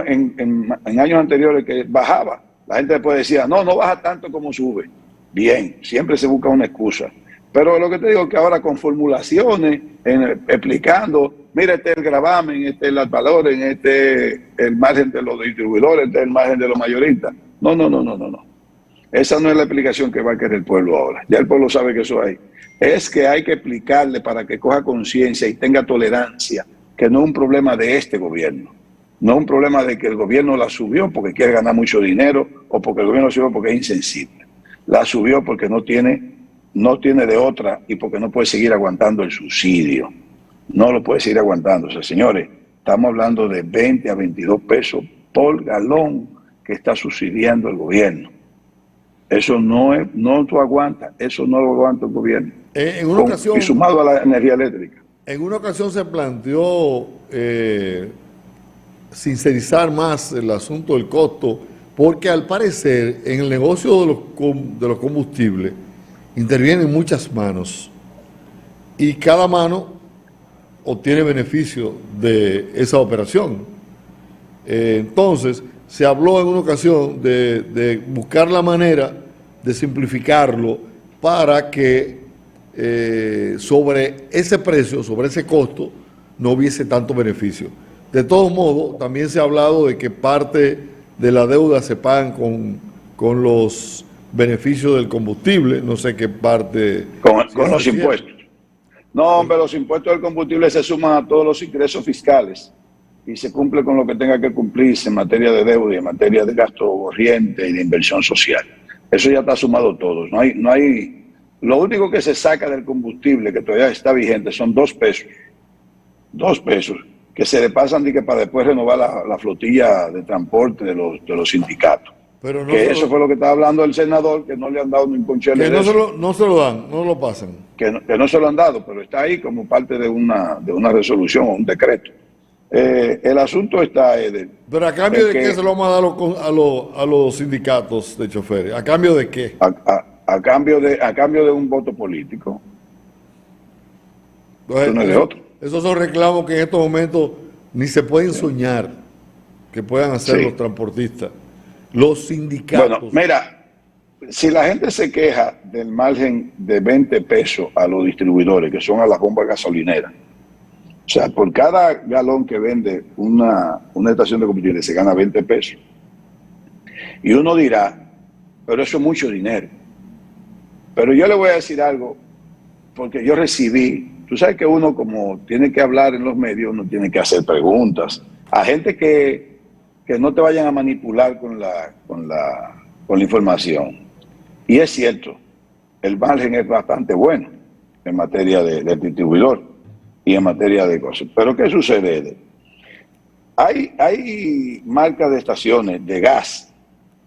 en años anteriores que bajaba. La gente después decía, no baja tanto como sube. Bien, siempre se busca una excusa. Pero lo que te digo es que ahora con formulaciones, explicando, mira, este es el gravamen, este es el valores, este es el margen de los distribuidores, este es el margen de los mayoristas. No. Esa no es la explicación que va a querer el pueblo ahora. Ya el pueblo sabe que eso hay. Es que hay que explicarle para que coja conciencia y tenga tolerancia, que no es un problema de este gobierno. No es un problema de que el gobierno la subió porque quiere ganar mucho dinero o porque el gobierno la subió porque es insensible. La subió porque no tiene de otra y porque no puede seguir aguantando el subsidio. No lo puede seguir aguantando. O sea, señores, estamos hablando de 20 a 22 pesos por galón que está subsidiando el gobierno. Eso no tú aguantas, eso no lo aguanta el gobierno. En una ocasión, y sumado a la energía eléctrica. En una ocasión se planteó sincerizar más el asunto del costo, porque al parecer en el negocio de los combustibles intervienen muchas manos y cada mano obtiene beneficio de esa operación. Entonces se habló en una ocasión de buscar la manera de simplificarlo para que sobre ese precio, sobre ese costo, no hubiese tanto beneficio. De todos modos, también se ha hablado de que parte de la deuda se pagan con los beneficios del combustible, no sé qué parte... Con los impuestos. No, hombre, los impuestos del combustible se suman a todos los ingresos fiscales y se cumple con lo que tenga que cumplirse en materia de deuda y en materia de gasto corriente y de inversión social. Eso ya está sumado todo. No hay. Lo único que se saca del combustible que todavía está vigente son 2 pesos. 2 pesos que se le pasan para después renovar la flotilla de transporte de los sindicatos. Pero no que eso fue lo que estaba hablando el senador, que no le han dado ni un ponchele. Que no se lo dan, no lo pasan. Que no se lo han dado, pero está ahí como parte de una resolución o un decreto. El asunto está, Eder. ¿Pero a cambio de qué se lo vamos a dar a los sindicatos de choferes? ¿A cambio de qué? A cambio de un voto político. Entonces, no es de otro. Esos son reclamos que en estos momentos ni se pueden soñar que puedan hacer Sí. los transportistas, los sindicatos. Bueno, mira, si la gente se queja del margen de 20 pesos a los distribuidores, que son a las bombas gasolineras, o sea, por cada galón que vende una estación de combustible se gana 20 pesos. Y uno dirá, pero eso es mucho dinero. Pero yo le voy a decir algo, porque yo recibí, tú sabes que uno como tiene que hablar en los medios, uno tiene que hacer preguntas a gente que no te vayan a manipular con la información. Y es cierto, el margen es bastante bueno en materia de distribuidor y en materia de cosas. Pero ¿qué sucede? Hay marcas de estaciones de gas,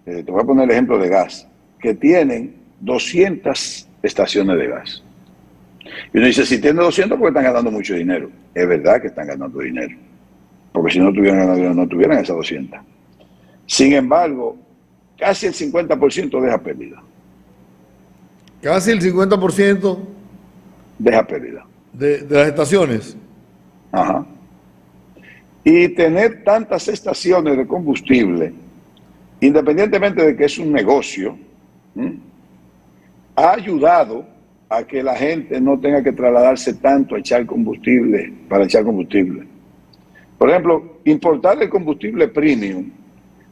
te voy a poner el ejemplo de gas, que tienen 200 estaciones de gas. Y uno dice, si tiene 200, porque están ganando mucho dinero. Es verdad que están ganando dinero, porque si no tuvieran ganado dinero, no tuvieran esas 200. Sin embargo, casi el 50% deja pérdida. Casi el 50% Deja pérdida. de las estaciones. Ajá. Y tener tantas estaciones de combustible, independientemente de que es un negocio, ha ayudado a que la gente no tenga que trasladarse tanto a echar combustible, para echar combustible. Por ejemplo, importar el combustible premium,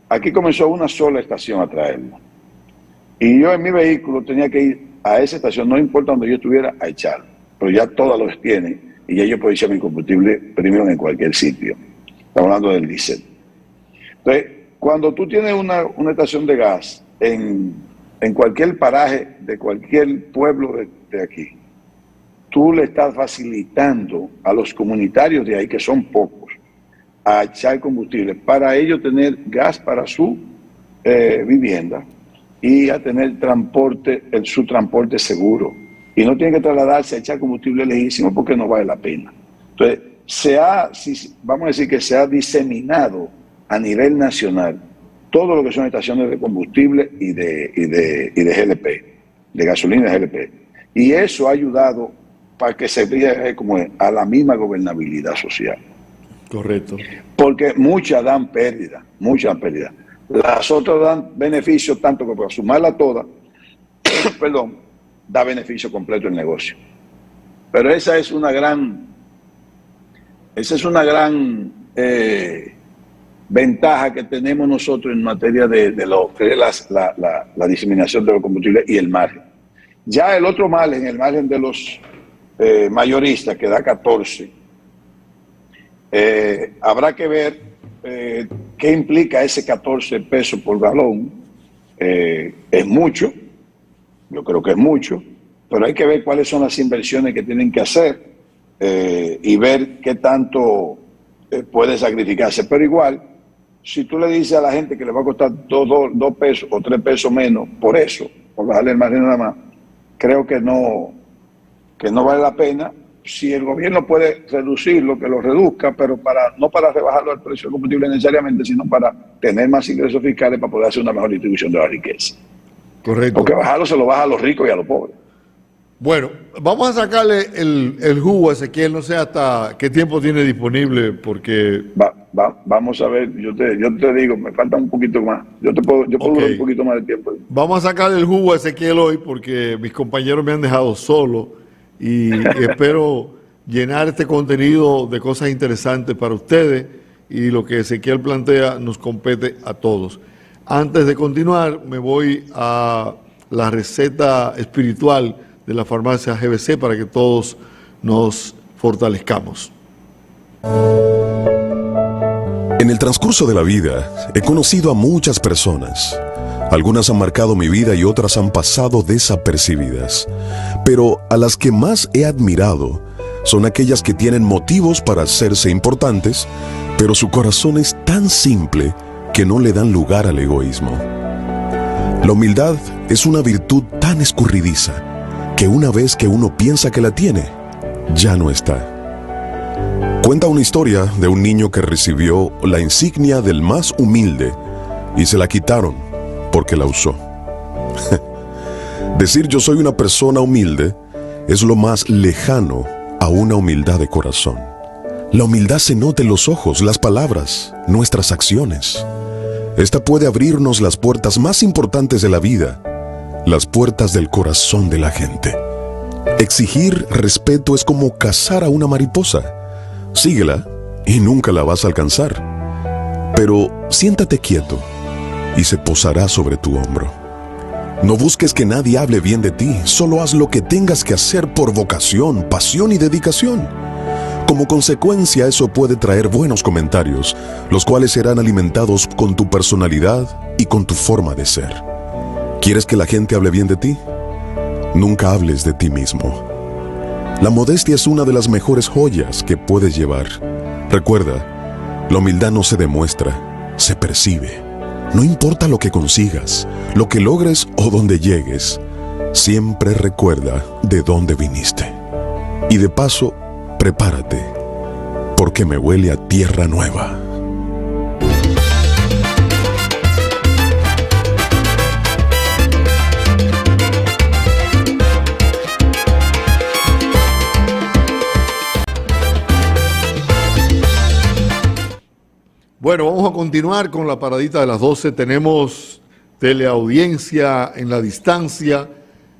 aquí comenzó una sola estación a traerlo. Y yo en mi vehículo tenía que ir a esa estación, no importa donde yo estuviera, a echarlo. Pero ya todas los tienen y ya yo puedo echar mi combustible premium en cualquier sitio. Estamos hablando del diésel. Entonces, cuando tú tienes una estación de gas en cualquier paraje de cualquier pueblo de aquí, tú le estás facilitando a los comunitarios de ahí, que son pocos, a echar combustible para ellos tener gas para su vivienda y a tener su transporte seguro. Y no tienen que trasladarse a echar combustible lejísimo porque no vale la pena. Entonces, vamos a decir que se ha diseminado a nivel nacional todo lo que son estaciones de combustible y de GLP, de gasolina y GLP. Y eso ha ayudado para que se vea como a la misma gobernabilidad social. Correcto. Porque muchas dan pérdida, Las otras dan beneficios tanto que para sumarla toda, perdón, da beneficio completo el negocio. Pero esa es una gran ventaja que tenemos nosotros en materia de lo que es la diseminación de los combustibles y el margen. Ya el otro margen, el margen de los mayoristas, que da 14, habrá que ver qué implica ese 14 pesos por galón. Es mucho, yo creo que es mucho, pero hay que ver cuáles son las inversiones que tienen que hacer y ver qué tanto puede sacrificarse. Pero igual, si tú le dices a la gente que le va a costar 2 pesos o 3 pesos menos por eso, por bajarle el margen nada más, creo que no vale la pena. Si el gobierno puede reducirlo, que lo reduzca, pero no para rebajarlo al precio del combustible necesariamente, sino para tener más ingresos fiscales para poder hacer una mejor distribución de la riqueza. Correcto. Porque bajarlo se lo baja a los ricos y a los pobres. Bueno, vamos a sacarle el jugo a Ezequiel, no sé hasta qué tiempo tiene disponible, porque... Vamos a ver, yo te digo, me falta un poquito más. Yo puedo durar un poquito más de tiempo. Vamos a sacarle el jugo a Ezequiel hoy, porque mis compañeros me han dejado solo y espero llenar este contenido de cosas interesantes para ustedes, y lo que Ezequiel plantea nos compete a todos. Antes de continuar, me voy a la receta espiritual de la farmacia GBC para que todos nos fortalezcamos. En el transcurso de la vida he conocido a muchas personas. Algunas han marcado mi vida y otras han pasado desapercibidas. Pero a las que más he admirado son aquellas que tienen motivos para hacerse importantes, pero su corazón es tan simple que no le dan lugar al egoísmo. La humildad es una virtud tan escurridiza que una vez que uno piensa que la tiene, ya no está. Cuenta una historia de un niño que recibió la insignia del más humilde y se la quitaron porque la usó. Decir yo soy una persona humilde es lo más lejano a una humildad de corazón. La humildad se nota en los ojos, las palabras, nuestras acciones. Esta puede abrirnos las puertas más importantes de la vida, las puertas del corazón de la gente. Exigir respeto es como cazar a una mariposa. Síguela y nunca la vas a alcanzar. Pero siéntate quieto y se posará sobre tu hombro. No busques que nadie hable bien de ti, solo haz lo que tengas que hacer por vocación, pasión y dedicación. Como consecuencia, eso puede traer buenos comentarios, los cuales serán alimentados con tu personalidad y con tu forma de ser. ¿Quieres que la gente hable bien de ti? Nunca hables de ti mismo. La modestia es una de las mejores joyas que puedes llevar. Recuerda, la humildad no se demuestra, se percibe. No importa lo que consigas, lo que logres o dónde llegues, siempre recuerda de dónde viniste. Y de paso, prepárate, porque me huele a tierra nueva. Bueno, vamos a continuar con la paradita de las 12. Tenemos teleaudiencia en la distancia.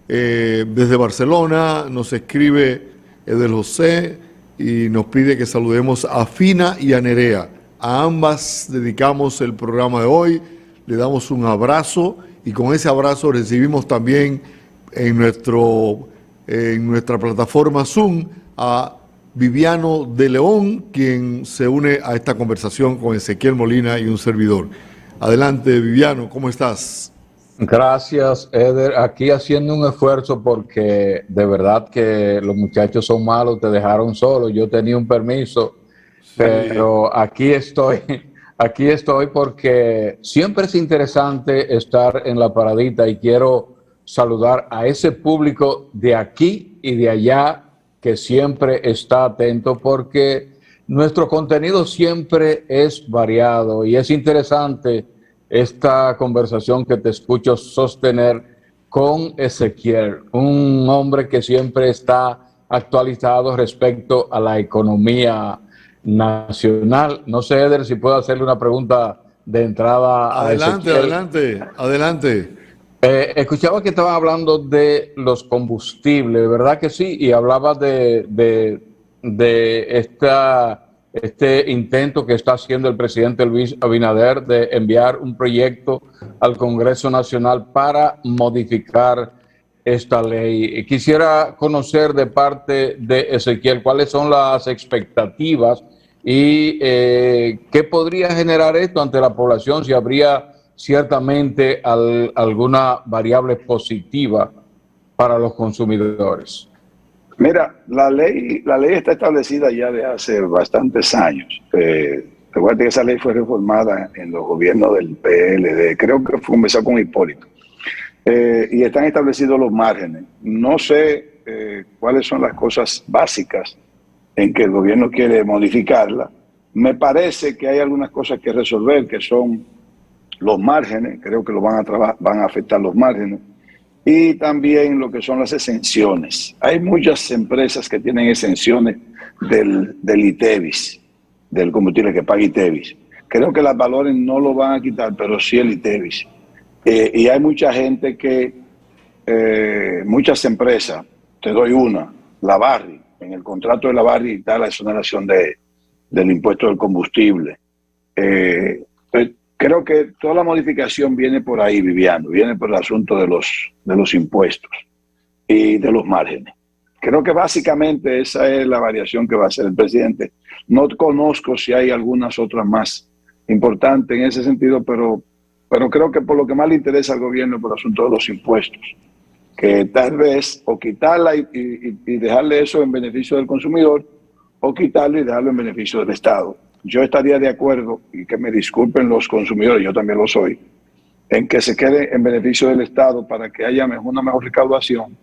Desde Barcelona nos escribe Edel José y nos pide que saludemos a Fina y a Nerea. A ambas dedicamos el programa de hoy. Le damos un abrazo y con ese abrazo recibimos también en nuestra plataforma Zoom a Viviano de León, quien se une a esta conversación con Ezequiel Molina y un servidor. Adelante, Viviano, ¿cómo estás? Gracias, Eder. Aquí haciendo un esfuerzo porque de verdad que los muchachos son malos, te dejaron solo. Yo tenía un permiso, sí, pero aquí estoy porque siempre es interesante estar en la paradita y quiero saludar a ese público de aquí y de allá que siempre está atento porque nuestro contenido siempre es variado y es interesante esta conversación que te escucho sostener con Ezequiel, un hombre que siempre está actualizado respecto a la economía nacional. No sé, Eder, si puedo hacerle una pregunta de entrada a Ezequiel. Adelante. Escuchaba que estaban hablando de los combustibles, ¿verdad que sí? Y hablaba de este intento que está haciendo el presidente Luis Abinader de enviar un proyecto al Congreso Nacional para modificar esta ley. Quisiera conocer de parte de Ezequiel cuáles son las expectativas y qué podría generar esto ante la población, si habría ciertamente alguna variable positiva para los consumidores. Mira, la ley está establecida ya de hace bastantes años. Recuerda que esa ley fue reformada en los gobiernos del PLD, creo que fue comenzado con Hipólito. Y están establecidos los márgenes. No sé cuáles son las cosas básicas en que el gobierno quiere modificarla. Me parece que hay algunas cosas que resolver, que son los márgenes, creo que van a afectar los márgenes, y también lo que son las exenciones. Hay muchas empresas que tienen exenciones del ITEVIS, del combustible que paga ITEVIS. Creo que las valores no lo van a quitar, pero sí el ITEVIS. Y hay mucha gente muchas empresas, te doy una, la Barri, en el contrato de la Barri está la exoneración del impuesto del combustible. Creo que toda la modificación viene por ahí, Viviano, viene por el asunto de los impuestos y de los márgenes. Creo que básicamente esa es la variación que va a hacer el presidente. No conozco si hay algunas otras más importantes en ese sentido, pero creo que por lo que más le interesa al gobierno es por el asunto de los impuestos, que tal vez o quitarla y dejarle eso en beneficio del consumidor, o quitarlo y dejarlo en beneficio del Estado. Yo estaría de acuerdo, y que me disculpen los consumidores, yo también lo soy, en que se quede en beneficio del Estado para que haya una mejor recaudación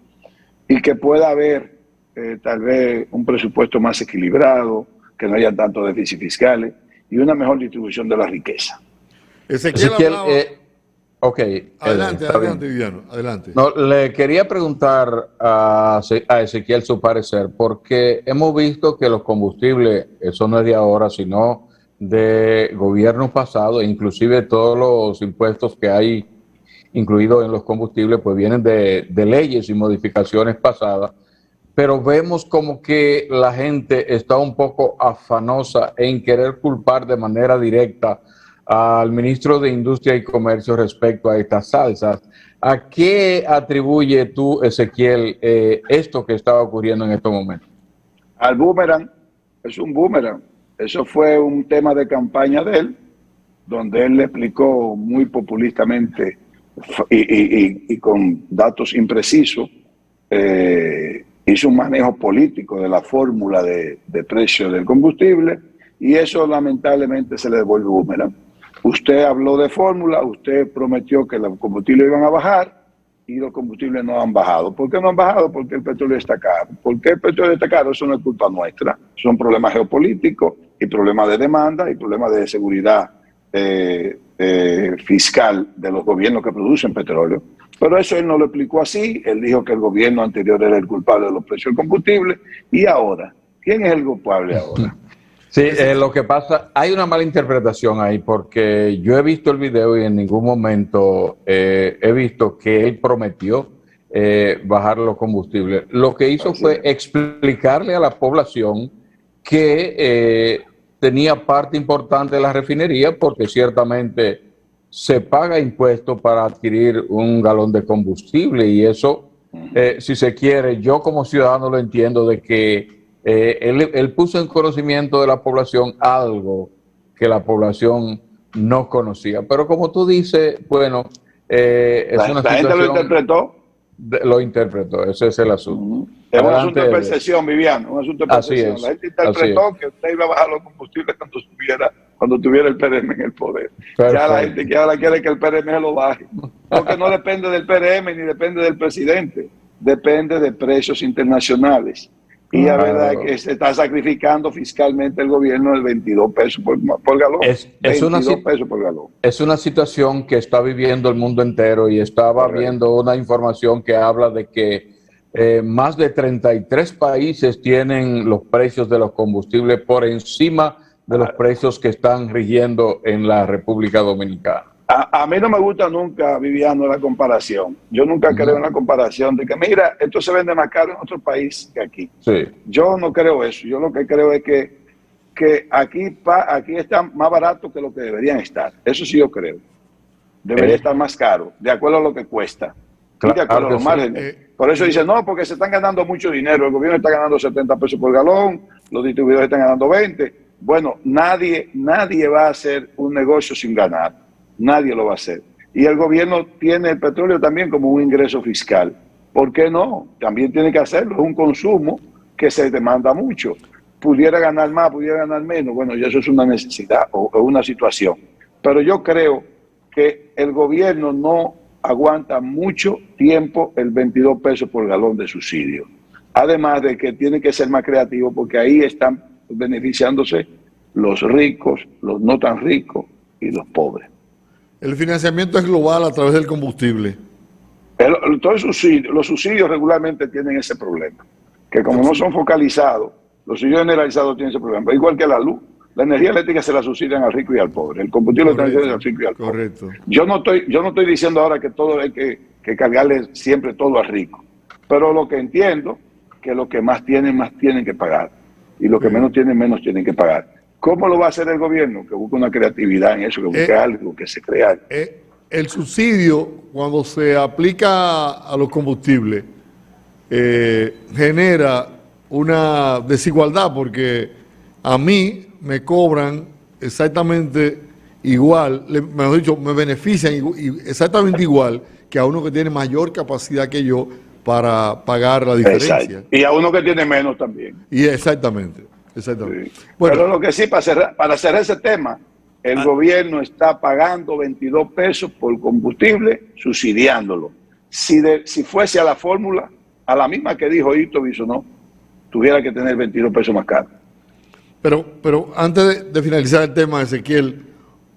y que pueda haber tal vez un presupuesto más equilibrado, que no haya tantos déficits fiscales y una mejor distribución de la riqueza. Ezequiel, Ok. Adelante, está adelante, bien. Viviano, adelante. No, le quería preguntar a Ezequiel su parecer, porque hemos visto que los combustibles, eso no es de ahora, sino de gobiernos pasados, e inclusive todos los impuestos que hay incluidos en los combustibles, pues vienen de leyes y modificaciones pasadas, pero vemos como que la gente está un poco afanosa en querer culpar de manera directa al ministro de Industria y Comercio respecto a estas salsas. ¿A qué atribuye tú, Ezequiel, esto que está ocurriendo en estos momentos? Al boomerang, es un boomerang. Eso fue un tema de campaña de él, donde él le explicó muy populistamente y con datos imprecisos, hizo un manejo político de la fórmula de precio del combustible y eso lamentablemente se le devuelve boomerang. Usted habló de fórmula, usted prometió que los combustibles iban a bajar y los combustibles no han bajado. ¿Por qué no han bajado? Porque el petróleo está caro. ¿Por qué el petróleo está caro? Eso no es culpa nuestra. Son problemas geopolíticos y problemas de demanda y problemas de seguridad fiscal de los gobiernos que producen petróleo. Pero eso él no lo explicó así. Él dijo que el gobierno anterior era el culpable de los precios del combustible. ¿Y ahora? ¿Quién es el culpable ahora? Sí, lo que pasa, hay una mala interpretación ahí, porque yo he visto el video y en ningún momento he visto que él prometió bajar los combustibles. Lo que hizo fue explicarle a la población que tenía parte importante de la refinería, porque ciertamente se paga impuesto para adquirir un galón de combustible y eso, si se quiere, yo como ciudadano lo entiendo de que él puso en conocimiento de la población algo que la población no conocía. Pero como tú dices, bueno, es una la gente lo interpretó. Lo interpretó, ese es el asunto. Es un asunto de percepción, Viviano, un asunto de percepción. Así es, la gente interpretó que usted iba a bajar los combustibles cuando tuviera el PRM en el poder. Perfecto. Ya la gente que ahora quiere que el PRM se lo baje. Porque no depende del PRM ni depende del presidente, depende de precios internacionales. Y la verdad es que se está sacrificando fiscalmente el gobierno el 22 pesos por galón. Es 22 pesos por galón. Es una situación que está viviendo el mundo entero y estaba viendo una información que habla de que más de 33 países tienen los precios de los combustibles por encima de los precios que están rigiendo en la República Dominicana. A mí no me gusta nunca, Viviano, la comparación. Yo nunca creo en la comparación de que, mira, esto se vende más caro en otro país que aquí. Sí. Yo no creo eso. Yo lo que creo es que aquí están más baratos que lo que deberían estar. Eso sí yo creo. Debería estar más caro, de acuerdo a lo que cuesta. Claro, y de acuerdo a los márgenes. Por eso dicen, no, porque se están ganando mucho dinero. El gobierno está ganando 70 pesos por galón, los distribuidores están ganando 20. Bueno, nadie va a hacer un negocio sin ganar. Nadie lo va a hacer. Y el gobierno tiene el petróleo también como un ingreso fiscal. ¿Por qué no? También tiene que hacerlo. Es un consumo que se demanda mucho. Pudiera ganar más, pudiera ganar menos. Bueno, ya eso es una necesidad o una situación. Pero yo creo que el gobierno no aguanta mucho tiempo el 22 pesos por galón de subsidio. Además de que tiene que ser más creativo porque ahí están beneficiándose los ricos, los no tan ricos y los pobres. El financiamiento es global a través del combustible. Todos los subsidios regularmente tienen ese problema, que como no son focalizados, los subsidios generalizados tienen ese problema. Igual que la luz, la energía eléctrica se la subsidian al rico y al pobre, el combustible también es al rico y al pobre. Correcto. Yo no estoy diciendo ahora que todo hay que cargarle siempre todo al rico, pero lo que entiendo que los que más tienen que pagar y los que menos tienen que pagar. ¿Cómo lo va a hacer el gobierno? Que busque una creatividad en eso, que busque algo, que se crea. El subsidio, cuando se aplica a los combustibles, genera una desigualdad porque a mí me cobran exactamente igual, mejor dicho, me benefician exactamente igual que a uno que tiene mayor capacidad que yo para pagar la diferencia. Exacto. Y a uno que tiene menos también. Y exactamente. Sí. Bueno, pero lo que sí, para cerrar ese tema, el gobierno está pagando 22 pesos por combustible, subsidiándolo. Si fuese a la fórmula, a la misma que dijo Hito Bisonó, tuviera que tener 22 pesos más caro. Pero antes de finalizar el tema, Ezequiel,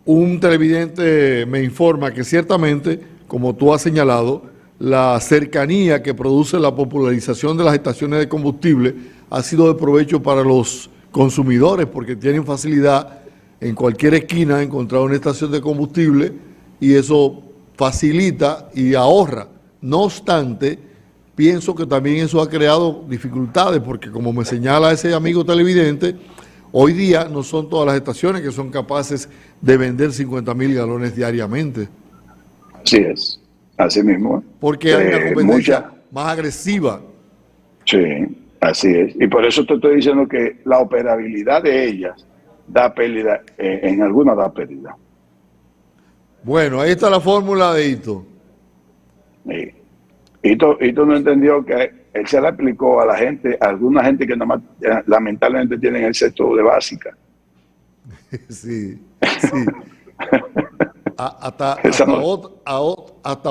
un televidente me informa que ciertamente, como tú has señalado, la cercanía que produce la popularización de las estaciones de combustible ha sido de provecho para los consumidores porque tienen facilidad en cualquier esquina encontrar una estación de combustible y eso facilita y ahorra. No obstante, pienso que también eso ha creado dificultades porque, como me señala ese amigo televidente, hoy día no son todas las estaciones que son capaces de vender 50,000 galones diariamente. Así es, así mismo. Porque hay una competencia más agresiva. Sí, así es. Y por eso te estoy diciendo que la operabilidad de ellas da pérdida, en algunas da pérdida. Bueno, ahí está la fórmula de Hito. Sí. Hito no entendió que él se la aplicó a la gente, a alguna gente que nada más, lamentablemente tienen el sexto de básica. Sí, sí. Hasta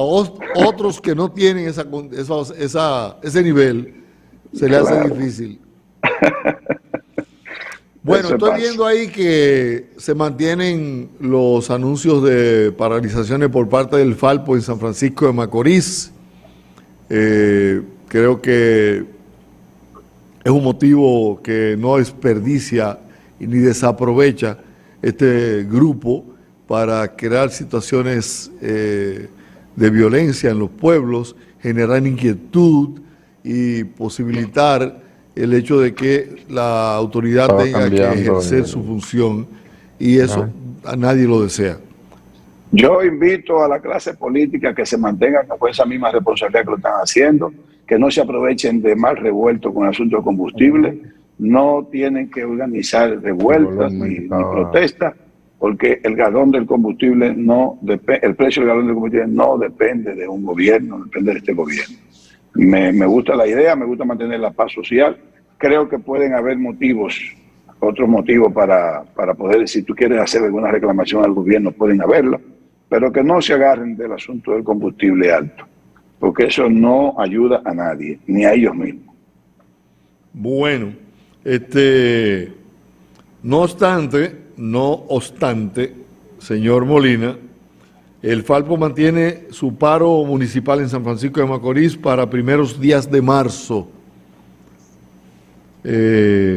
otros que no tienen ese nivel se le hace difícil. Bueno, estoy viendo ahí que se mantienen los anuncios de paralizaciones por parte del Falpo en San Francisco de Macorís. Creo que es un motivo que no desperdicia ni desaprovecha este grupo para crear situaciones de violencia en los pueblos, generar inquietud y posibilitar el hecho de que la autoridad tenga que ejercer su función, y eso a nadie lo desea. Yo invito a la clase política que se mantenga con esa misma responsabilidad que lo están haciendo, que no se aprovechen de mal revuelto con el asunto de combustible, no tienen que organizar revueltas ni protestas, porque el galón del combustible el precio del galón del combustible no depende de un gobierno, depende de este gobierno. Me gusta la idea, me gusta mantener la paz social. Creo que pueden haber otros motivos para poder, si tú quieres hacer alguna reclamación al gobierno, pueden haberlo, pero que no se agarren del asunto del combustible alto, porque eso no ayuda a nadie, ni a ellos mismos. Bueno, no obstante, señor Molina, el Falpo mantiene su paro municipal en San Francisco de Macorís para primeros días de marzo. Es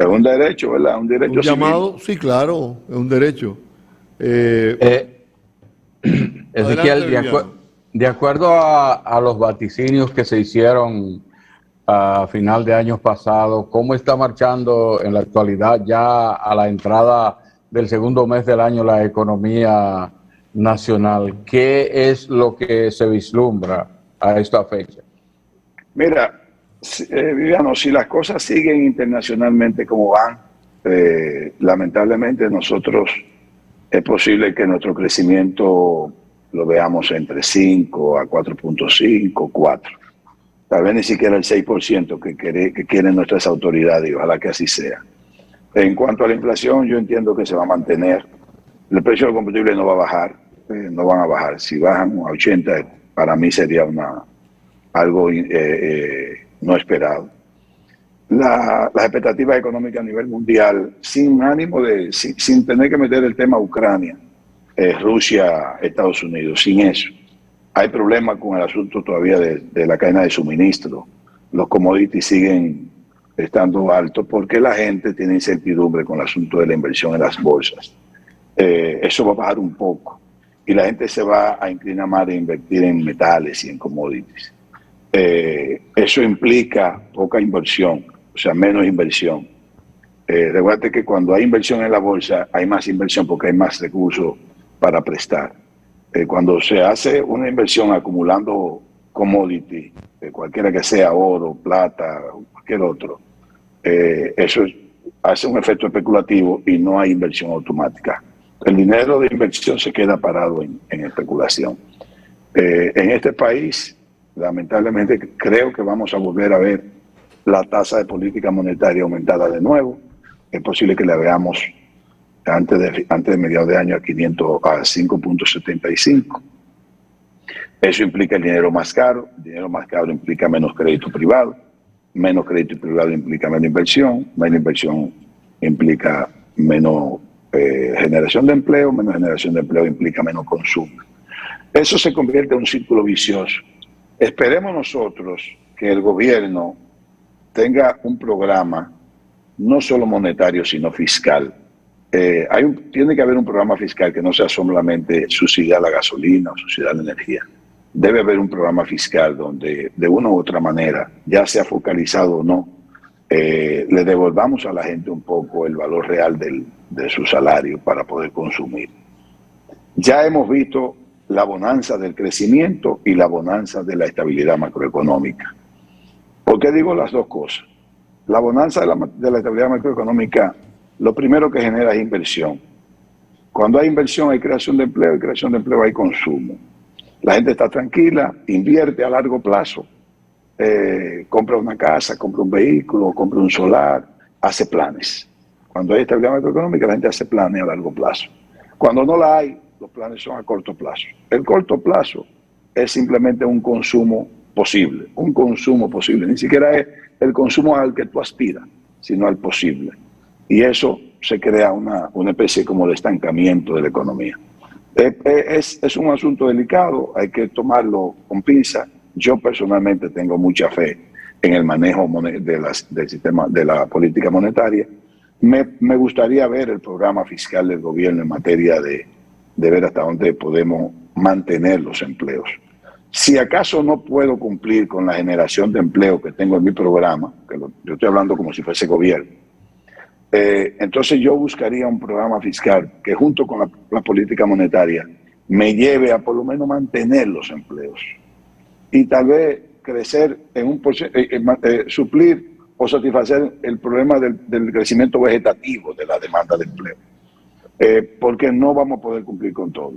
un derecho, ¿verdad? Un derecho un llamado, civil. Sí, claro, es un derecho. Ezequiel, de acuerdo a los vaticinios que se hicieron a final de años pasados, ¿cómo está marchando en la actualidad, ya a la entrada del segundo mes del año, la economía nacional? ¿Qué es lo que se vislumbra a esta fecha? Mira, Viviano, si las cosas siguen internacionalmente como van, lamentablemente nosotros es posible que nuestro crecimiento lo veamos entre 5 a 4.5, 4. Tal vez ni siquiera el 6% que quieren nuestras autoridades, y ojalá que así sea. En cuanto a la inflación, yo entiendo que se va a mantener. El precio del combustible no va a bajar, no van a bajar. Si bajan a 80, para mí sería algo no esperado. Las expectativas económicas a nivel mundial, sin tener que meter el tema Ucrania, Rusia, Estados Unidos, sin eso. Hay problemas con el asunto todavía de la cadena de suministro. Los commodities siguen estando altos porque la gente tiene incertidumbre con el asunto de la inversión en las bolsas. Eso va a bajar un poco y la gente se va a inclinar más a invertir en metales y en commodities. Eso implica poca inversión, o sea, menos inversión. Recuerda que cuando hay inversión en la bolsa, hay más inversión porque hay más recursos para prestar. Cuando se hace una inversión acumulando commodity, cualquiera que sea, oro, plata, cualquier otro, eso hace un efecto especulativo y no hay inversión automática. El dinero de inversión se queda parado en especulación. En este país, lamentablemente, creo que vamos a volver a ver la tasa de política monetaria aumentada de nuevo. Es posible que la veamos antes de mediados de año a 5.75. Eso implica el dinero más caro. El dinero más caro implica menos crédito privado. Menos crédito privado implica menos inversión implica menos Generación de empleo, menos generación de empleo implica menos consumo. Eso se convierte en un círculo vicioso. Esperemos nosotros que el gobierno tenga un programa no solo monetario, sino fiscal. Tiene que haber un programa fiscal que no sea solamente subsidiar la gasolina o subsidiar la energía. Debe haber un programa fiscal donde de una u otra manera, ya sea focalizado o no, le devolvamos a la gente un poco el valor real de su salario para poder consumir. Ya hemos visto la bonanza del crecimiento y la bonanza de la estabilidad macroeconómica. ¿Por qué digo las dos cosas? La bonanza de la estabilidad macroeconómica, lo primero que genera es inversión. Cuando hay inversión hay creación de empleo, y creación de empleo hay consumo. La gente está tranquila, invierte a largo plazo, compra una casa, compra un vehículo, compra un solar, hace planes. Cuando hay estabilidad macroeconómica la gente hace planes a largo plazo. Cuando no la hay, los planes son a corto plazo. El corto plazo es simplemente un consumo posible, ni siquiera es el consumo al que tú aspiras, sino al posible. Y eso se crea una especie como de estancamiento de la economía. Es un asunto delicado, hay que tomarlo con pinza. Yo personalmente tengo mucha fe en el manejo del sistema de la política monetaria. Me gustaría ver el programa fiscal del gobierno en materia de ver hasta dónde podemos mantener los empleos. Si acaso no puedo cumplir con la generación de empleo que tengo en mi programa, yo estoy hablando como si fuese gobierno, entonces yo buscaría un programa fiscal que junto con la política monetaria me lleve a por lo menos mantener los empleos y tal vez crecer en suplir o satisfacer el problema del crecimiento vegetativo de la demanda de empleo, porque no vamos a poder cumplir con todo.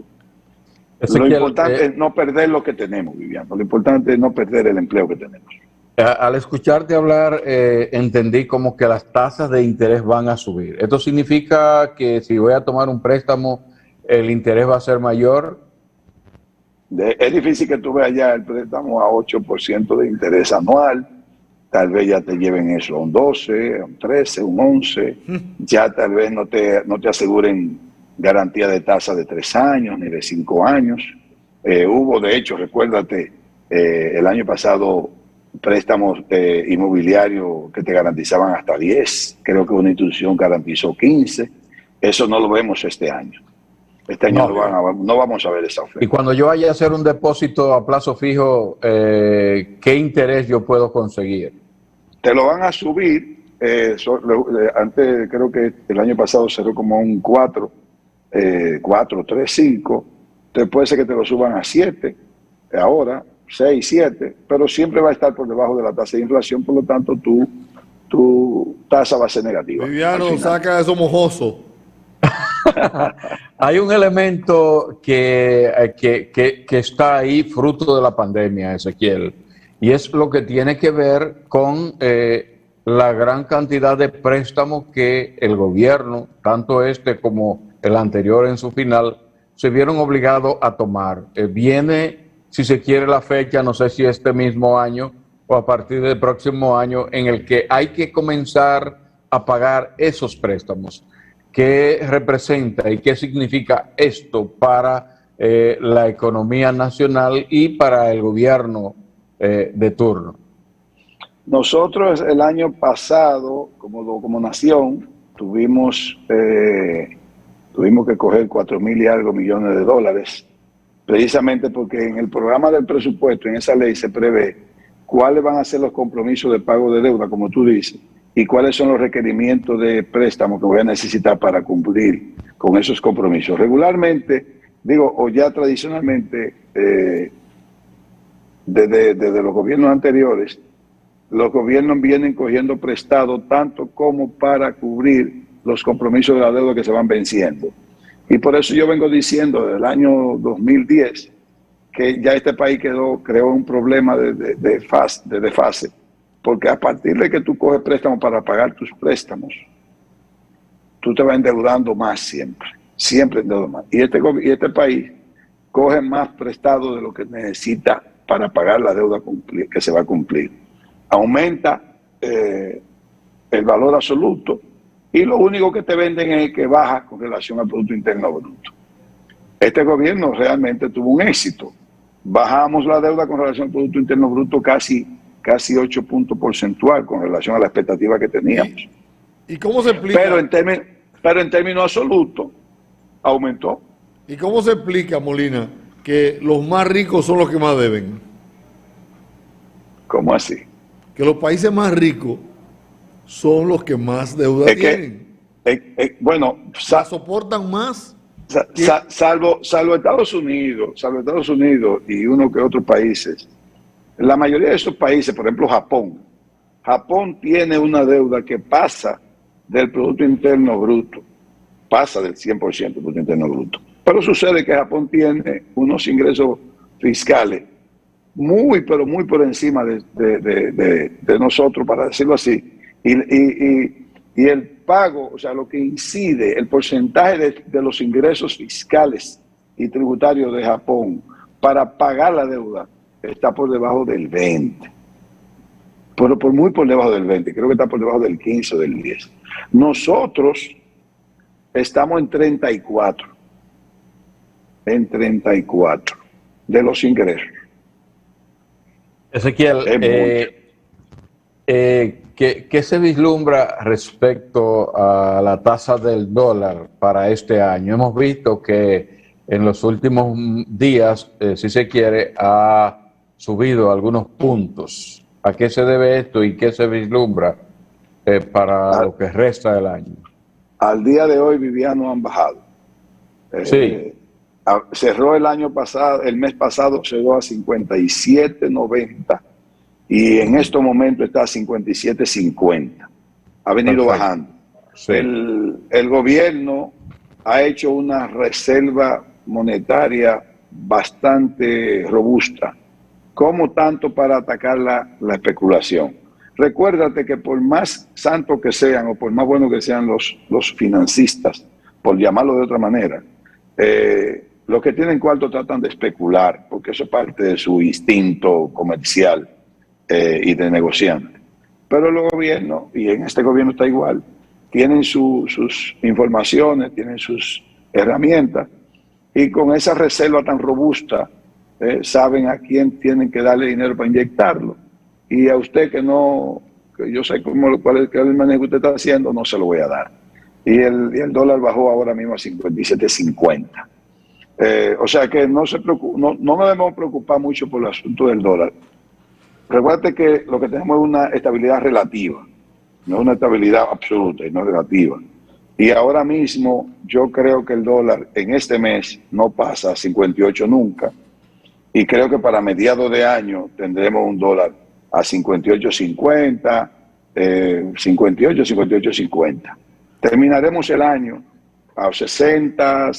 Lo importante es no perder lo que tenemos, Viviano. Lo importante es no perder el empleo que tenemos. Al escucharte hablar, entendí como que las tasas de interés van a subir. ¿Esto significa que si voy a tomar un préstamo, el interés va a ser mayor? Es difícil que tú veas ya el préstamo a 8% de interés anual. Tal vez ya te lleven eso a un 12, a un 13, un 11. Ya tal vez no te aseguren garantía de tasa de 3 años ni de 5 años. Hubo, de hecho, recuérdate, el año pasado préstamos inmobiliarios que te garantizaban hasta 10. Creo que una institución garantizó 15. Eso no lo vemos este año. Este año no vamos a ver esa oferta. Y cuando yo vaya a hacer un depósito a plazo fijo, ¿qué interés yo puedo conseguir? Te lo van a subir. Antes, creo que el año pasado cerró como un 4, 3, 5. Entonces puede ser que te lo suban a 7, ahora 6, 7, pero siempre va a estar por debajo de la tasa de inflación, por lo tanto tu tasa va a ser negativa. Viviano, saca eso mojoso. Hay un elemento que está ahí fruto de la pandemia, Ezequiel, y es lo que tiene que ver con la gran cantidad de préstamos que el gobierno, tanto este como el anterior en su final, se vieron obligados a tomar. Viene, si se quiere, la fecha, no sé si este mismo año o a partir del próximo año, en el que hay que comenzar a pagar esos préstamos. ¿Qué representa y qué significa esto para la economía nacional y para el gobierno de turno? Nosotros el año pasado, como nación, tuvimos que coger 4,000 y algo millones de dólares, precisamente porque en el programa del presupuesto, en esa ley se prevé cuáles van a ser los compromisos de pago de deuda, como tú dices, y cuáles son los requerimientos de préstamo que voy a necesitar para cumplir con esos compromisos. Regularmente, o ya tradicionalmente, desde los gobiernos anteriores, los gobiernos vienen cogiendo prestado tanto como para cubrir los compromisos de la deuda que se van venciendo. Y por eso yo vengo diciendo desde el año 2010 que ya este país creó un problema de desfase, porque a partir de que tú coges préstamos para pagar tus préstamos, tú te vas endeudando más siempre endeudas más. Y este país coge más prestado de lo que necesita para pagar la deuda que se va a cumplir. Aumenta el valor absoluto y lo único que te venden es que baja con relación al Producto Interno Bruto. Este gobierno realmente tuvo un éxito. Bajamos la deuda con relación al Producto Interno Bruto casi 8 puntos porcentual con relación a la expectativa que teníamos. ¿Y cómo se explica? Pero en términos absolutos aumentó. ¿Y cómo se explica, Molina, que los más ricos son los que más deben? ¿Cómo así? Que los países más ricos son los que más deuda tienen. Bueno, ¿La soportan más? salvo Estados Unidos y uno que otros países, la mayoría de esos países, por ejemplo Japón tiene una deuda que pasa del Producto Interno Bruto, pasa del 100% del Producto Interno Bruto. Pero sucede que Japón tiene unos ingresos fiscales pero muy por encima de nosotros, para decirlo así. Y el pago, o sea, lo que incide, el porcentaje de los ingresos fiscales y tributarios de Japón para pagar la deuda está por debajo del 20%. Pero muy por debajo del 20%, creo que está por debajo del 15 o del 10%. Nosotros estamos en 34 de los ingresos. Ezequiel, ¿qué se vislumbra respecto a la tasa del dólar para este año? Hemos visto que en los últimos días, si se quiere, ha subido algunos puntos. ¿A qué se debe esto y qué se vislumbra para lo que resta del año? Al día de hoy, Viviano, han bajado. Sí. Cerró el mes pasado cerró a 57.90 y en estos momentos está a 57.50. Ha venido bajando. Sí. El gobierno ha hecho una reserva monetaria bastante robusta, como tanto para atacar la especulación. Recuérdate que por más santos que sean o por más buenos que sean los financistas, por llamarlo de otra manera, los que tienen cuarto tratan de especular, porque eso es parte de su instinto comercial y de negociante. Pero los gobiernos, y en este gobierno está igual, tienen sus informaciones, tienen sus herramientas, y con esa reserva tan robusta, saben a quién tienen que darle dinero para inyectarlo. Y a usted que yo sé cuál es el manejo que usted está haciendo, no se lo voy a dar. Y el dólar bajó ahora mismo a 57.50. O sea que no nos debemos preocupar mucho por el asunto del dólar. Recuerde que lo que tenemos es una estabilidad relativa, no es una estabilidad absoluta, y no relativa. Y ahora mismo yo creo que el dólar en este mes no pasa a 58 nunca, y creo que para mediados de año tendremos un dólar a 58.50, 58.50. Terminaremos el año a 60,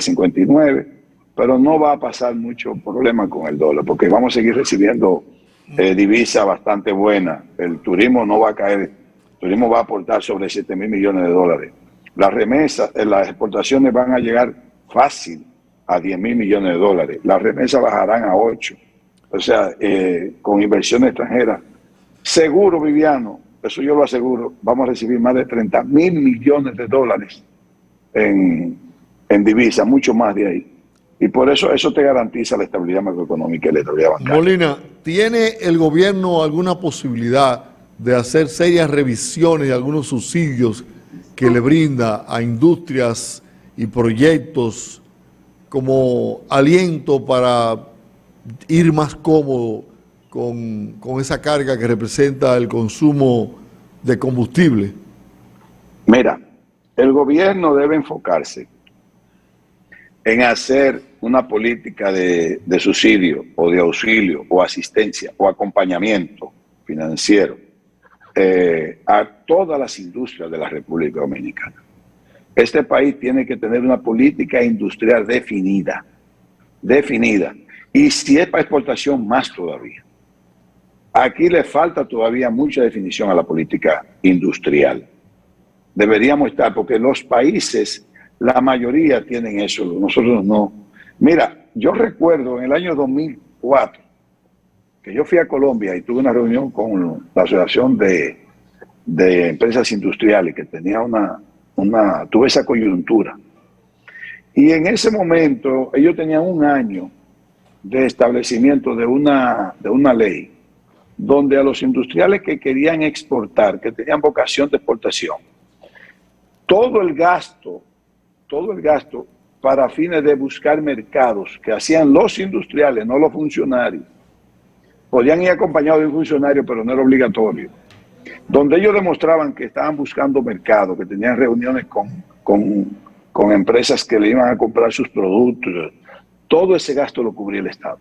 59, pero no va a pasar mucho problema con el dólar, porque vamos a seguir recibiendo divisas bastante buenas. El turismo no va a caer, el turismo va a aportar sobre 7.000 millones de dólares. Las remesas, las exportaciones van a llegar fácil a 10.000 millones de dólares. Las remesas bajarán a 8. O sea, con inversión extranjera. Seguro, Viviano, eso yo lo aseguro, vamos a recibir más de 30.000 millones de dólares en divisas, mucho más de ahí. Y por eso te garantiza la estabilidad macroeconómica y la estabilidad bancaria. Molina, ¿tiene el gobierno alguna posibilidad de hacer serias revisiones de algunos subsidios que le brinda a industrias y proyectos como aliento para ir más cómodo con esa carga que representa el consumo de combustible? Mira, el gobierno debe enfocarse en hacer una política de subsidio o de auxilio o asistencia o acompañamiento financiero a todas las industrias de la República Dominicana. Este país tiene que tener una política industrial definida, y si es para exportación, más todavía. Aquí le falta todavía mucha definición a la política industrial. Deberíamos estar, porque los países, la mayoría tienen eso, nosotros no. Mira, yo recuerdo en el año 2004 que yo fui a Colombia y tuve una reunión con la Asociación de de empresas industriales que tenía tuve esa coyuntura. Y en ese momento ellos tenían un año de establecimiento de una ley donde a los industriales que querían exportar, que tenían vocación de exportación, todo el gasto para fines de buscar mercados que hacían los industriales, no los funcionarios, podían ir acompañados de un funcionario, pero no era obligatorio, donde ellos demostraban que estaban buscando mercado, que tenían reuniones con empresas que le iban a comprar sus productos. Todo ese gasto lo cubría el Estado.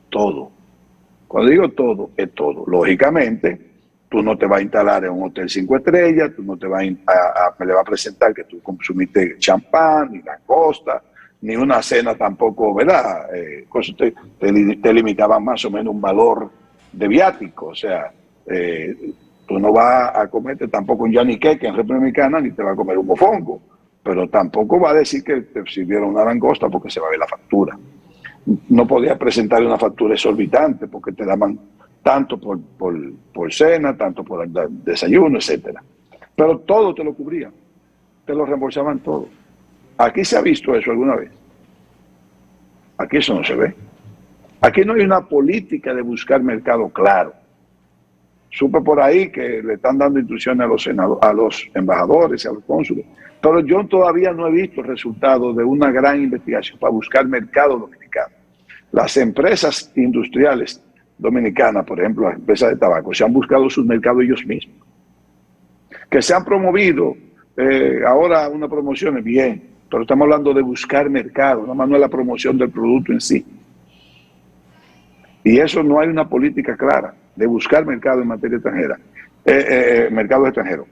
Todo. Cuando digo todo, es todo. Lógicamente, tú no te vas a instalar en un hotel 5 estrellas, tú no te vas le vas a presentar que tú consumiste champán, ni langosta, ni una cena tampoco, ¿verdad? Te limitaban más o menos un valor de viático. O sea, tú no vas a comerte tampoco un yaniqueque en República Dominicana, ni te vas a comer un mofongo, pero tampoco va a decir que te sirvieron una langosta porque se va a ver la factura. No podías presentar una factura exorbitante porque te daban tanto por cena, tanto por desayuno, etcétera. Pero todo te lo cubrían, te lo reembolsaban todo. ¿Aquí se ha visto eso alguna vez? Aquí eso no se ve. Aquí no hay una política de buscar mercado claro. Supe por ahí que le están dando instrucciones a los embajadores y a los cónsules, pero yo todavía no he visto el resultado de una gran investigación para buscar mercado dominicano. Las empresas industriales dominicanas, por ejemplo, las empresas de tabaco, se han buscado sus mercados ellos mismos. Que se han promovido ahora una promoción, bien, pero estamos hablando de buscar mercado, nada más no es la promoción del producto en sí. Y eso no hay una política clara de buscar mercado en materia extranjera, mercados extranjeros.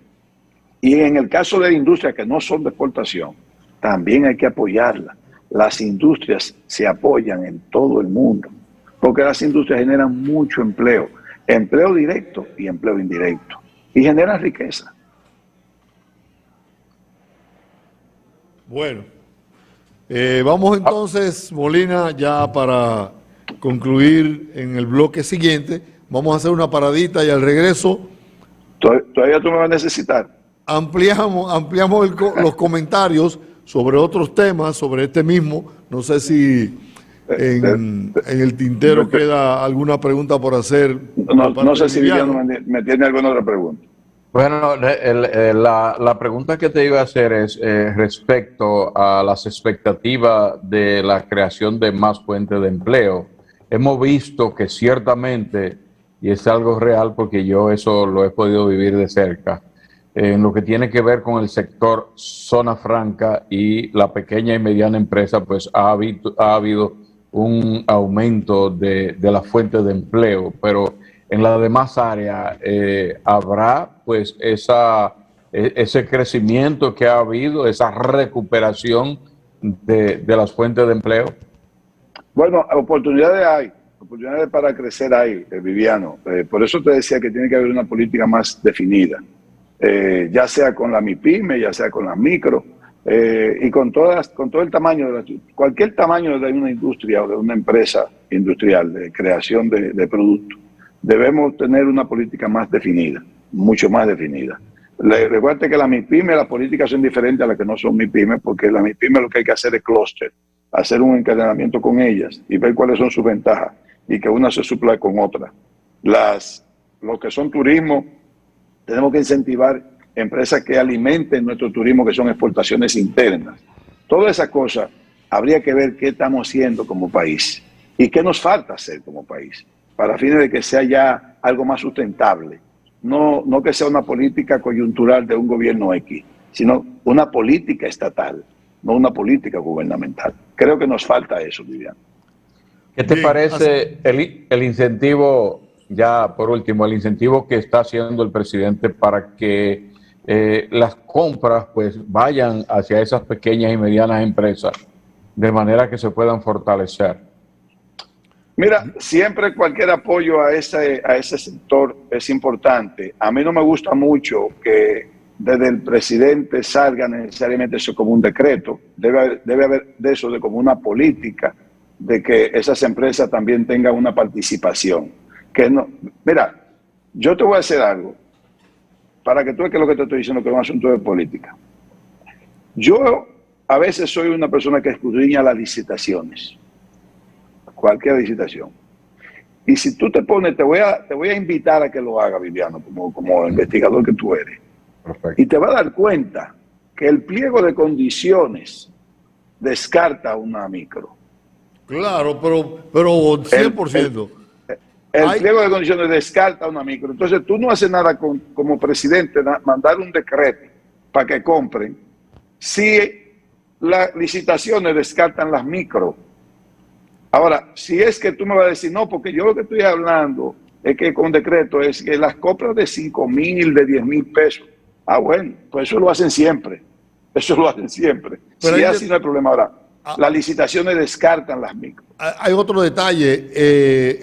Y en el caso de industrias que no son de exportación, también hay que apoyarlas. Las industrias se apoyan en todo el mundo, porque las industrias generan mucho empleo directo y empleo indirecto, y generan riqueza. Bueno, vamos entonces, Molina, ya para concluir en el bloque siguiente. Vamos a hacer una paradita y al regreso Todavía tú me vas a necesitar. ampliamos los comentarios sobre otros temas, sobre este mismo. No sé si en el tintero queda alguna pregunta por hacer. No sé si Viviano me tiene alguna otra pregunta. Bueno, la pregunta que te iba a hacer es respecto a las expectativas de la creación de más fuentes de empleo. Hemos visto que ciertamente, y es algo real porque yo eso lo he podido vivir de cerca, en lo que tiene que ver con el sector zona franca y la pequeña y mediana empresa, pues ha habido un aumento de las fuentes de empleo, pero en las demás áreas habrá pues ese crecimiento que ha habido, esa recuperación de las fuentes de empleo. Bueno, oportunidades para crecer hay, Viviano. Por eso te decía que tiene que haber una política más definida, ya sea con la MIPYME, ya sea con las micro, y con todo el tamaño, cualquier tamaño de una industria o de una empresa industrial de creación de productos. Debemos tener una política más definida, mucho más definida. Recuerde que la MIPYME, las políticas son diferentes a las que no son MIPYME, porque la MIPYME lo que hay que hacer es clúster, hacer un encadenamiento con ellas y ver cuáles son sus ventajas y que una se supla con otra. Lo que son turismo, tenemos que incentivar empresas que alimenten nuestro turismo, que son exportaciones internas. Todas esas cosas habría que ver qué estamos haciendo como país y qué nos falta hacer como país, para fines de que sea ya algo más sustentable. No que sea una política coyuntural de un gobierno X, sino una política estatal, no una política gubernamental. Creo que nos falta eso, Viviano. ¿Qué te parece el incentivo, ya por último, el incentivo que está haciendo el presidente para que las compras pues vayan hacia esas pequeñas y medianas empresas de manera que se puedan fortalecer? Mira, siempre cualquier apoyo a ese sector es importante. A mí no me gusta mucho que desde el presidente salga necesariamente eso como un decreto. Debe haber de eso de como una política de que esas empresas también tengan una participación. Mira, yo te voy a decir algo. para que tú veas que lo que te estoy diciendo que es un asunto de política. Yo a veces soy una persona que escudriña las licitaciones, cualquier licitación. Y si tú te pones, te voy a invitar a que lo haga, Viviano, como investigador que tú eres. Perfecto. Y te vas a dar cuenta que el pliego de condiciones descarta una micro. Claro, pero 100%. El pliego de condiciones descarta una micro. Entonces tú no haces nada como presidente, mandar un decreto para que compren, si las licitaciones descartan las micro. Ahora, si es que tú me vas a decir, no, porque yo lo que estoy hablando es que con decreto es que las compras de 5,000, de 10,000 pesos, bueno, pues eso lo hacen siempre. Eso lo hacen siempre. Pero si así no hay problema. Ahora, las licitaciones descartan las micro. Hay otro detalle.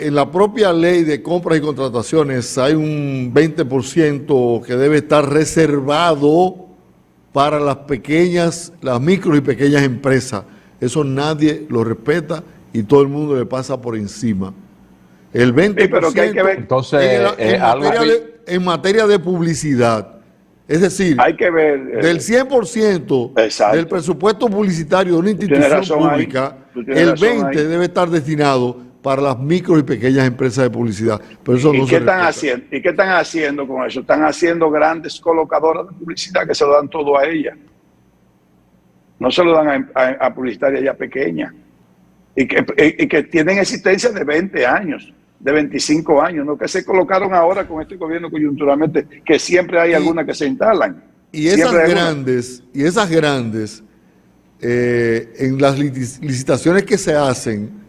En la propia ley de compras y contrataciones hay un 20% que debe estar reservado para las micro y pequeñas empresas. Eso nadie lo respeta y todo el mundo le pasa por encima. El 20% Sí, pero que hay que ver. Entonces, en materia de publicidad. Es decir, Hay que ver. del 100% Exacto. del presupuesto publicitario de una tienes institución razón ahí. pública, Tú tienes el razón 20% ahí. debe estar destinado para las micro y pequeñas empresas de publicidad. Pero eso no ¿Y se qué están respeta. haciendo? ¿Y qué están haciendo con eso? Están haciendo grandes colocadoras de publicidad que se lo dan todo a ella. No se lo dan a publicitarias ya pequeñas. Y que tienen existencia de 20 años, de 25 años, no que se colocaron ahora con este gobierno coyunturalmente, que siempre hay algunas que se instalan. Y esas Siempre hay grandes, en las licitaciones que se hacen,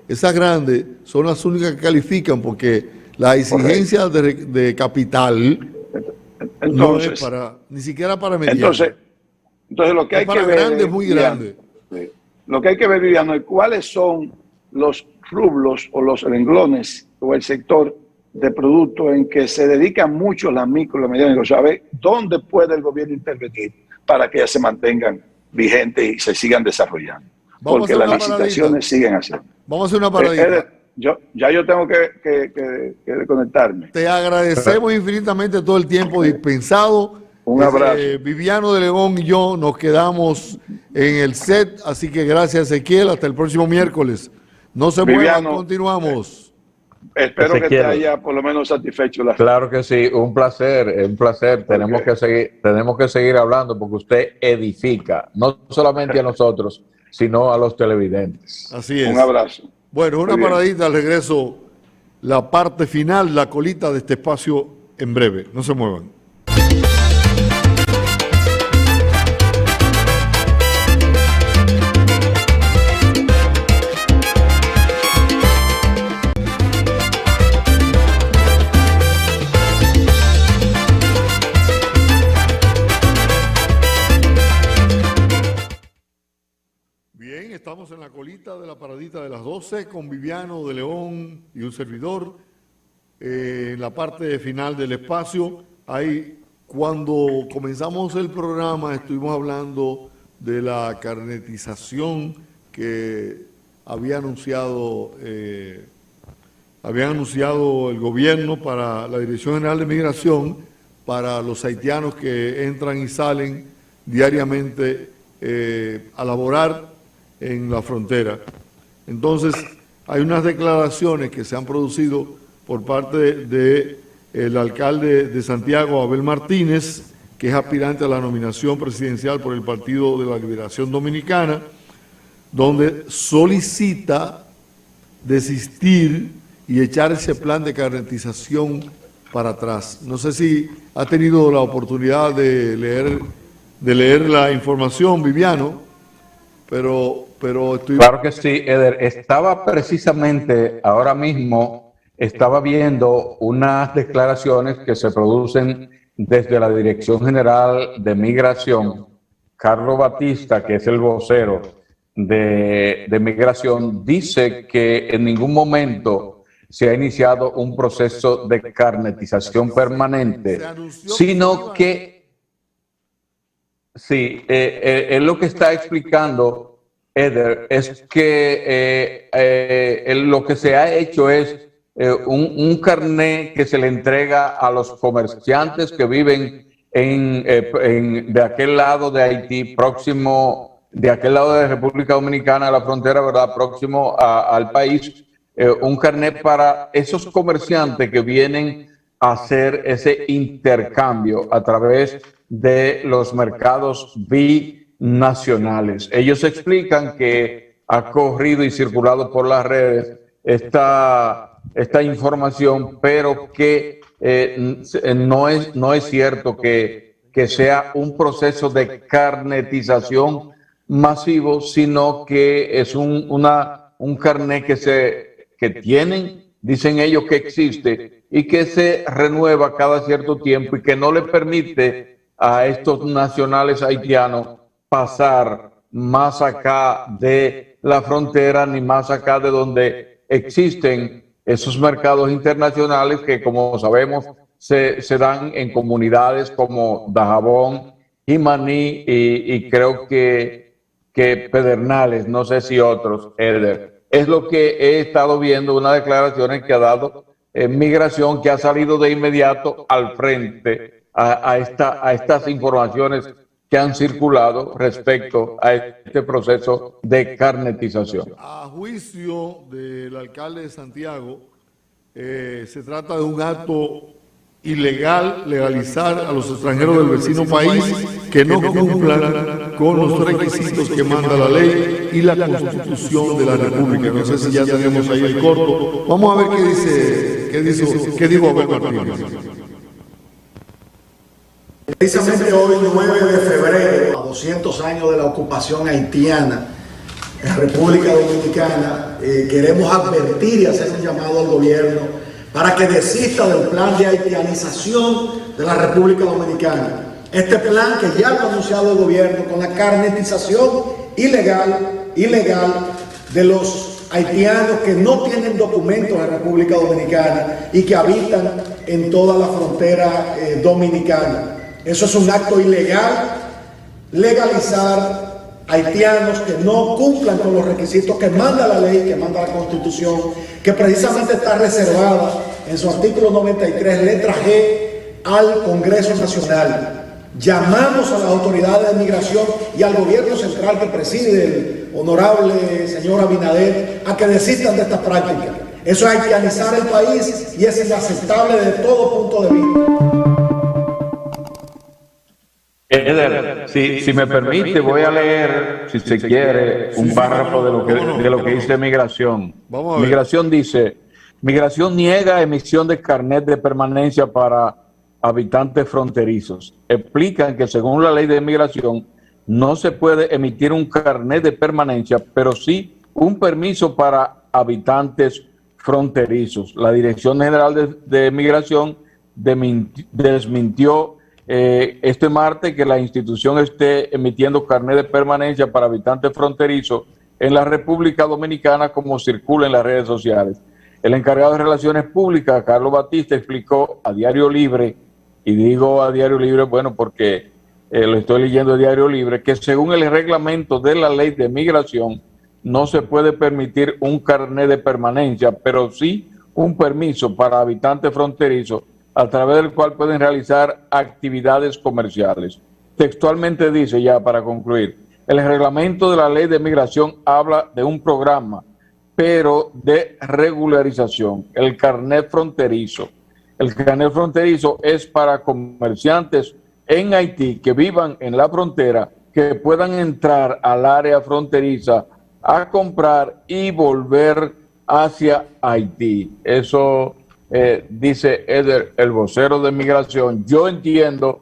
esas grandes son las únicas que califican porque la exigencia de capital no es ni siquiera para medianas. Entonces lo que hay que ver grandes, muy grandes. Lo que hay que ver, Viviano, es cuáles son los rublos o los renglones o el sector de productos en que se dedican mucho las micro y las medianas negocios. A ver dónde puede el gobierno intervenir para que ellas se mantengan vigentes y se sigan desarrollando. Porque las licitaciones siguen haciendo. Vamos a hacer una paradita. Yo tengo que desconectarme. Te agradecemos infinitamente todo el tiempo dispensado. Un abrazo. Viviano de León y yo nos quedamos en el set, así que gracias, Ezequiel. Hasta el próximo miércoles. No se muevan, continuamos. Espero Ezequiel, que te haya por lo menos satisfecho la. Claro que sí, un placer, un placer. Okay. Tenemos que seguir hablando porque usted edifica, no solamente a nosotros, sino a los televidentes. Así es. Un abrazo. Bueno, una paradita al regreso, la parte final, la colita de este espacio en breve. No se muevan. Bien, estamos en la colita de la paradita de las 12 con Viviano de León y un servidor. En la parte final del espacio, ahí cuando comenzamos el programa estuvimos hablando de la carnetización que había anunciado el gobierno para la Dirección General de Migración para los haitianos que entran y salen diariamente a laborar en la frontera. Entonces, hay unas declaraciones que se han producido por parte del alcalde de Santiago, Abel Martínez, que es aspirante a la nominación presidencial por el Partido de la Liberación Dominicana, donde solicita desistir y echar ese plan de carnetización para atrás. No sé si ha tenido la oportunidad de leer la información, Viviano, pero Claro que sí, Eder. Estaba precisamente ahora mismo, estaba viendo unas declaraciones que se producen desde la Dirección General de Migración. Carlos Batista, que es el vocero de Migración, dice que en ningún momento se ha iniciado un proceso de carnetización permanente, sino que sí, él lo que está explicando, Eder, es que lo que se ha hecho es un carné que se le entrega a los comerciantes que viven de aquel lado de Haití, próximo, de aquel lado de República Dominicana, la frontera, ¿verdad? Próximo al país, un carnet para esos comerciantes que vienen a hacer ese intercambio a través de los mercados binacionales. Ellos explican que ha corrido y circulado por las redes esta información, pero que no es cierto que sea un proceso de carnetización masivo, sino que es un carnet que tienen, dicen ellos que existe y que se renueva cada cierto tiempo y que no le permite a estos nacionales haitianos pasar más acá de la frontera ni más acá de donde existen esos mercados internacionales que, como sabemos, se dan en comunidades como Dajabón, Jimaní y creo que Pedernales, no sé si otros, Eder. Es lo que he estado viendo, unas declaraciones que ha dado Migración, que ha salido de inmediato al frente a estas informaciones que han circulado respecto a este proceso de carnetización. A juicio del alcalde de Santiago, se trata de un acto ilegal legalizar a los extranjeros del vecino país que no cumplan con los requisitos que manda la ley y la Constitución de la República. No sé si ya tenemos ahí el corto. Vamos a ver qué dijo Abel Martínez. Precisamente hoy, 9 de febrero, a 200 años de la ocupación haitiana en República Dominicana, queremos advertir y hacer un llamado al gobierno para que desista del plan de haitianización de la República Dominicana. Este plan que ya lo ha anunciado el gobierno con la carnetización ilegal de los haitianos que no tienen documentos en República Dominicana y que habitan en toda la frontera dominicana. Eso es un acto ilegal, legalizar haitianos que no cumplan con los requisitos que manda la ley, que manda la Constitución, que precisamente está reservada en su artículo 93, letra G, al Congreso Nacional. Llamamos a las autoridades de migración y al gobierno central que preside el honorable señor Abinader a que desistan de esta práctica. Eso es haitianizar el país y es inaceptable desde todo punto de vista. Eder, si me permite, voy a leer, si se quiere, un párrafo de lo que dice Migración. Migración dice: Migración niega emisión de carnet de permanencia para habitantes fronterizos. Explican que según la ley de migración no se puede emitir un carnet de permanencia, pero sí un permiso para habitantes fronterizos. La Dirección General de Migración desmintió este martes que la institución esté emitiendo carnet de permanencia para habitantes fronterizos en la República Dominicana como circula en las redes sociales. El encargado de Relaciones Públicas, Carlos Batista, explicó a Diario Libre, y digo a Diario Libre, bueno, porque lo estoy leyendo de Diario Libre, que según el reglamento de la ley de migración no se puede permitir un carnet de permanencia, pero sí un permiso para habitantes fronterizos a través del cual pueden realizar actividades comerciales. Textualmente dice, ya para concluir, el reglamento de la ley de migración habla de un programa, pero de regularización, el carnet fronterizo. El carnet fronterizo es para comerciantes en Haití que vivan en la frontera, que puedan entrar al área fronteriza a comprar y volver hacia Haití. Eso dice Eder, el vocero de migración. Yo entiendo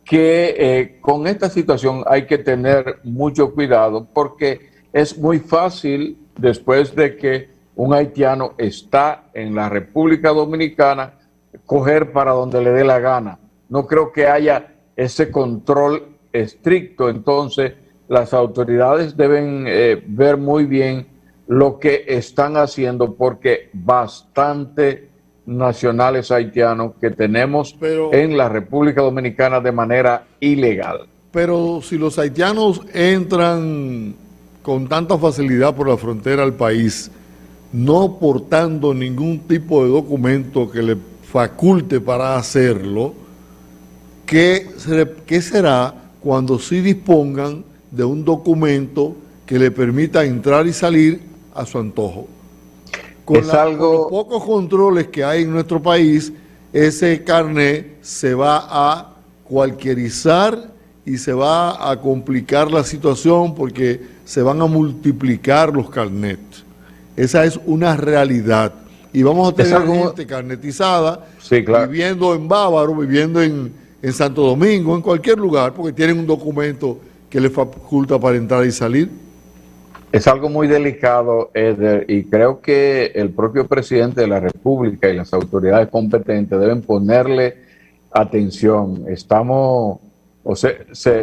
que con esta situación hay que tener mucho cuidado porque es muy fácil, después de que un haitiano está en la República Dominicana, coger para donde le dé la gana. No creo que haya ese control estricto. Entonces las autoridades deben ver muy bien lo que están haciendo, porque bastante nacionales haitianos que tenemos en la República Dominicana de manera ilegal. Pero si los haitianos entran con tanta facilidad por la frontera al país, no portando ningún tipo de documento que le faculte para hacerlo, ¿qué será cuando sí dispongan de un documento que le permita entrar y salir a su antojo? Con los pocos controles que hay en nuestro país, ese carnet se va a cualquierizar y se va a complicar la situación porque se van a multiplicar los carnets. Esa es una realidad. Y vamos a tener gente carnetizada, sí, claro, viviendo en Bávaro, viviendo en Santo Domingo, en cualquier lugar, porque tienen un documento que les faculta para entrar y salir. Es algo muy delicado, Eder, y creo que el propio presidente de la República y las autoridades competentes deben ponerle atención. Estamos,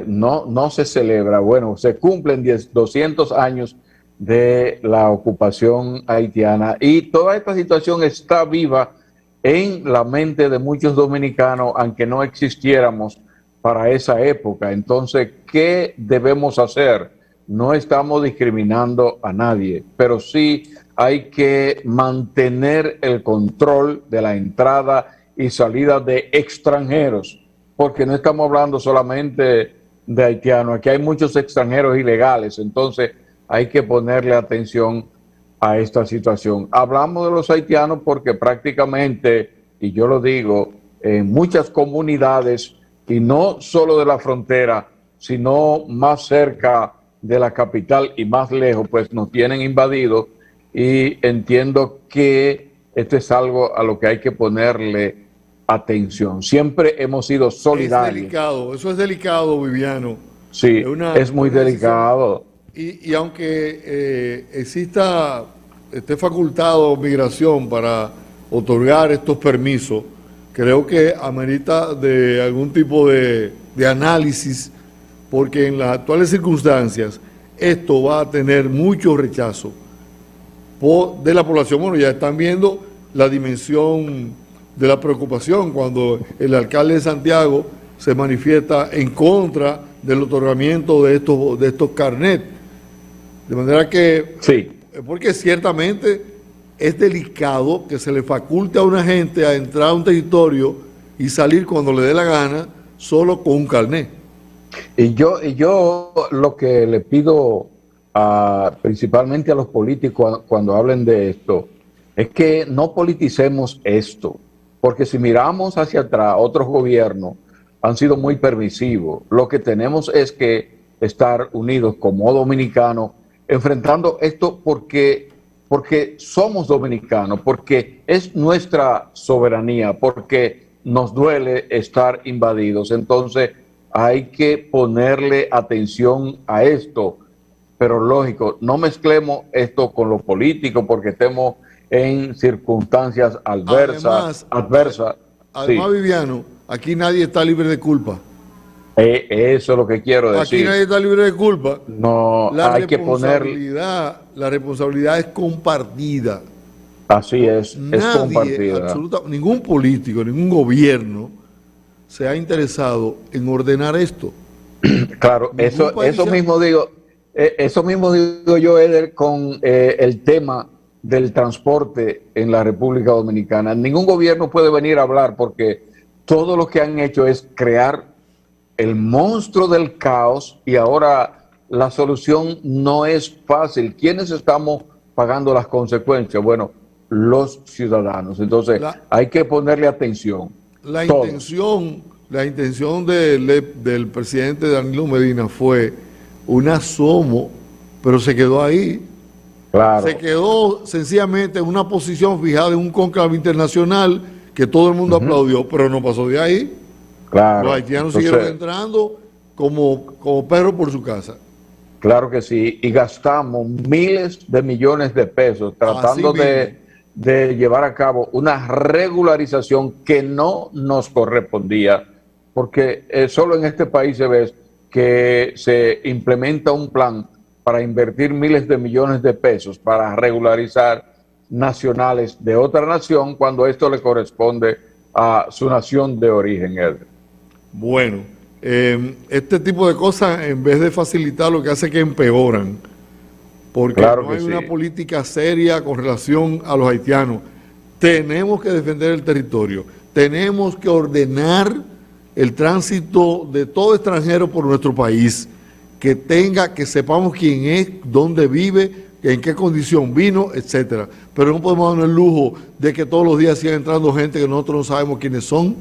no se celebra, bueno, se cumplen 200 años de la ocupación haitiana y toda esta situación está viva en la mente de muchos dominicanos, aunque no existiéramos para esa época. Entonces, ¿qué debemos hacer? No estamos discriminando a nadie, pero sí hay que mantener el control de la entrada y salida de extranjeros, porque no estamos hablando solamente de haitianos, aquí hay muchos extranjeros ilegales, entonces hay que ponerle atención a esta situación. Hablamos de los haitianos porque prácticamente, y yo lo digo, en muchas comunidades, y no solo de la frontera, sino más cerca de la capital y más lejos, pues nos tienen invadidos, y entiendo que esto es algo a lo que hay que ponerle atención. Siempre hemos sido solidarios. Es delicado, eso es delicado, Viviano. Sí, es muy delicado. Y aunque esté facultado Migración para otorgar estos permisos, creo que amerita de algún tipo de análisis, porque en las actuales circunstancias esto va a tener mucho rechazo de la población. Bueno, ya están viendo la dimensión de la preocupación cuando el alcalde de Santiago se manifiesta en contra del otorgamiento de estos carnets. De manera que, sí, porque ciertamente es delicado que se le faculte a una gente a entrar a un territorio y salir cuando le dé la gana solo con un carnet. Y yo lo que le pido principalmente a los políticos cuando hablen de esto es que no politicemos esto, porque si miramos hacia atrás, otros gobiernos han sido muy permisivos. Lo que tenemos es que estar unidos como dominicanos enfrentando esto porque somos dominicanos, porque es nuestra soberanía, porque nos duele estar invadidos. Entonces hay que ponerle atención a esto, pero lógico, no mezclemos esto con lo político porque estemos en circunstancias adversas. Además, Sí. Viviano, aquí nadie está libre de culpa. Eso es lo que quiero decir. Aquí nadie está libre de culpa. No, hay que poner... La responsabilidad es compartida. Así es Nadie, compartida. Ningún político, ningún gobierno se ha interesado en ordenar esto. Claro, eso mismo digo yo, Eder, con el tema del transporte en la República Dominicana. Ningún gobierno puede venir a hablar porque todo lo que han hecho es crear el monstruo del caos y ahora la solución no es fácil. ¿Quiénes estamos pagando las consecuencias? Bueno, los ciudadanos. Entonces hay que ponerle atención. La intención del presidente Danilo Medina fue un asomo, pero se quedó ahí. Claro. Se quedó sencillamente en una posición fijada en un cónclave internacional que todo el mundo aplaudió, pero no pasó de ahí. Claro. Los haitianos siguieron entrando como perro por su casa. Claro que sí, y gastamos miles de millones de pesos tratando de llevar a cabo una regularización que no nos correspondía, porque solo en este país se ve que se implementa un plan para invertir miles de millones de pesos para regularizar nacionales de otra nación cuando esto le corresponde a su nación de origen. Bueno, este tipo de cosas, en vez de facilitar, lo que hace es que empeoran, porque claro no hay sí. una política seria con relación a los haitianos. Tenemos que defender el territorio, tenemos que ordenar el tránsito de todo extranjero por nuestro país, que sepamos quién es, dónde vive, en qué condición vino, etcétera. Pero no podemos darnos el lujo de que todos los días sigan entrando gente que nosotros no sabemos quiénes son.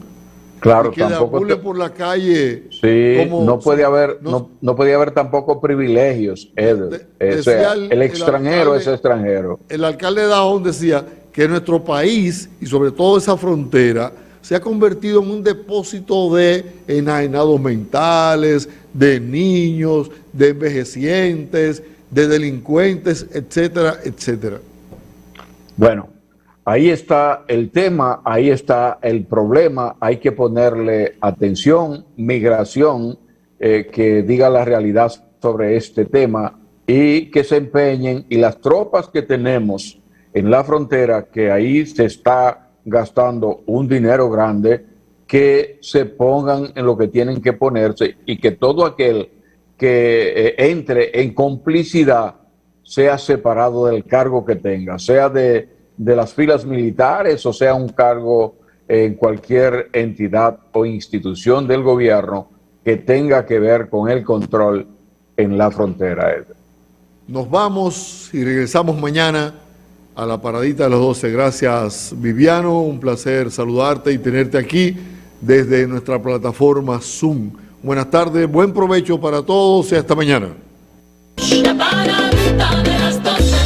Claro, y que deambulen por la calle. Sí, como, no puede haber tampoco privilegios, Eder. O sea, el extranjero alcalde, es extranjero. El alcalde de Dajabón decía que nuestro país, y sobre todo esa frontera, se ha convertido en un depósito de enajenados mentales, de niños, de envejecientes, de delincuentes, etcétera, etcétera. Bueno, ahí está el tema, ahí está el problema, hay que ponerle atención, migración, que diga la realidad sobre este tema y que se empeñen, y las tropas que tenemos en la frontera, que ahí se está gastando un dinero grande, que se pongan en lo que tienen que ponerse y que todo aquel que entre en complicidad sea separado del cargo que tenga, sea de las filas militares o sea un cargo en cualquier entidad o institución del gobierno que tenga que ver con el control en la frontera. Nos vamos y regresamos mañana a la paradita de las 12. Gracias, Viviano, un placer saludarte y tenerte aquí desde nuestra plataforma Zoom. Buenas tardes, buen provecho para todos y hasta mañana. La paradita de las 12.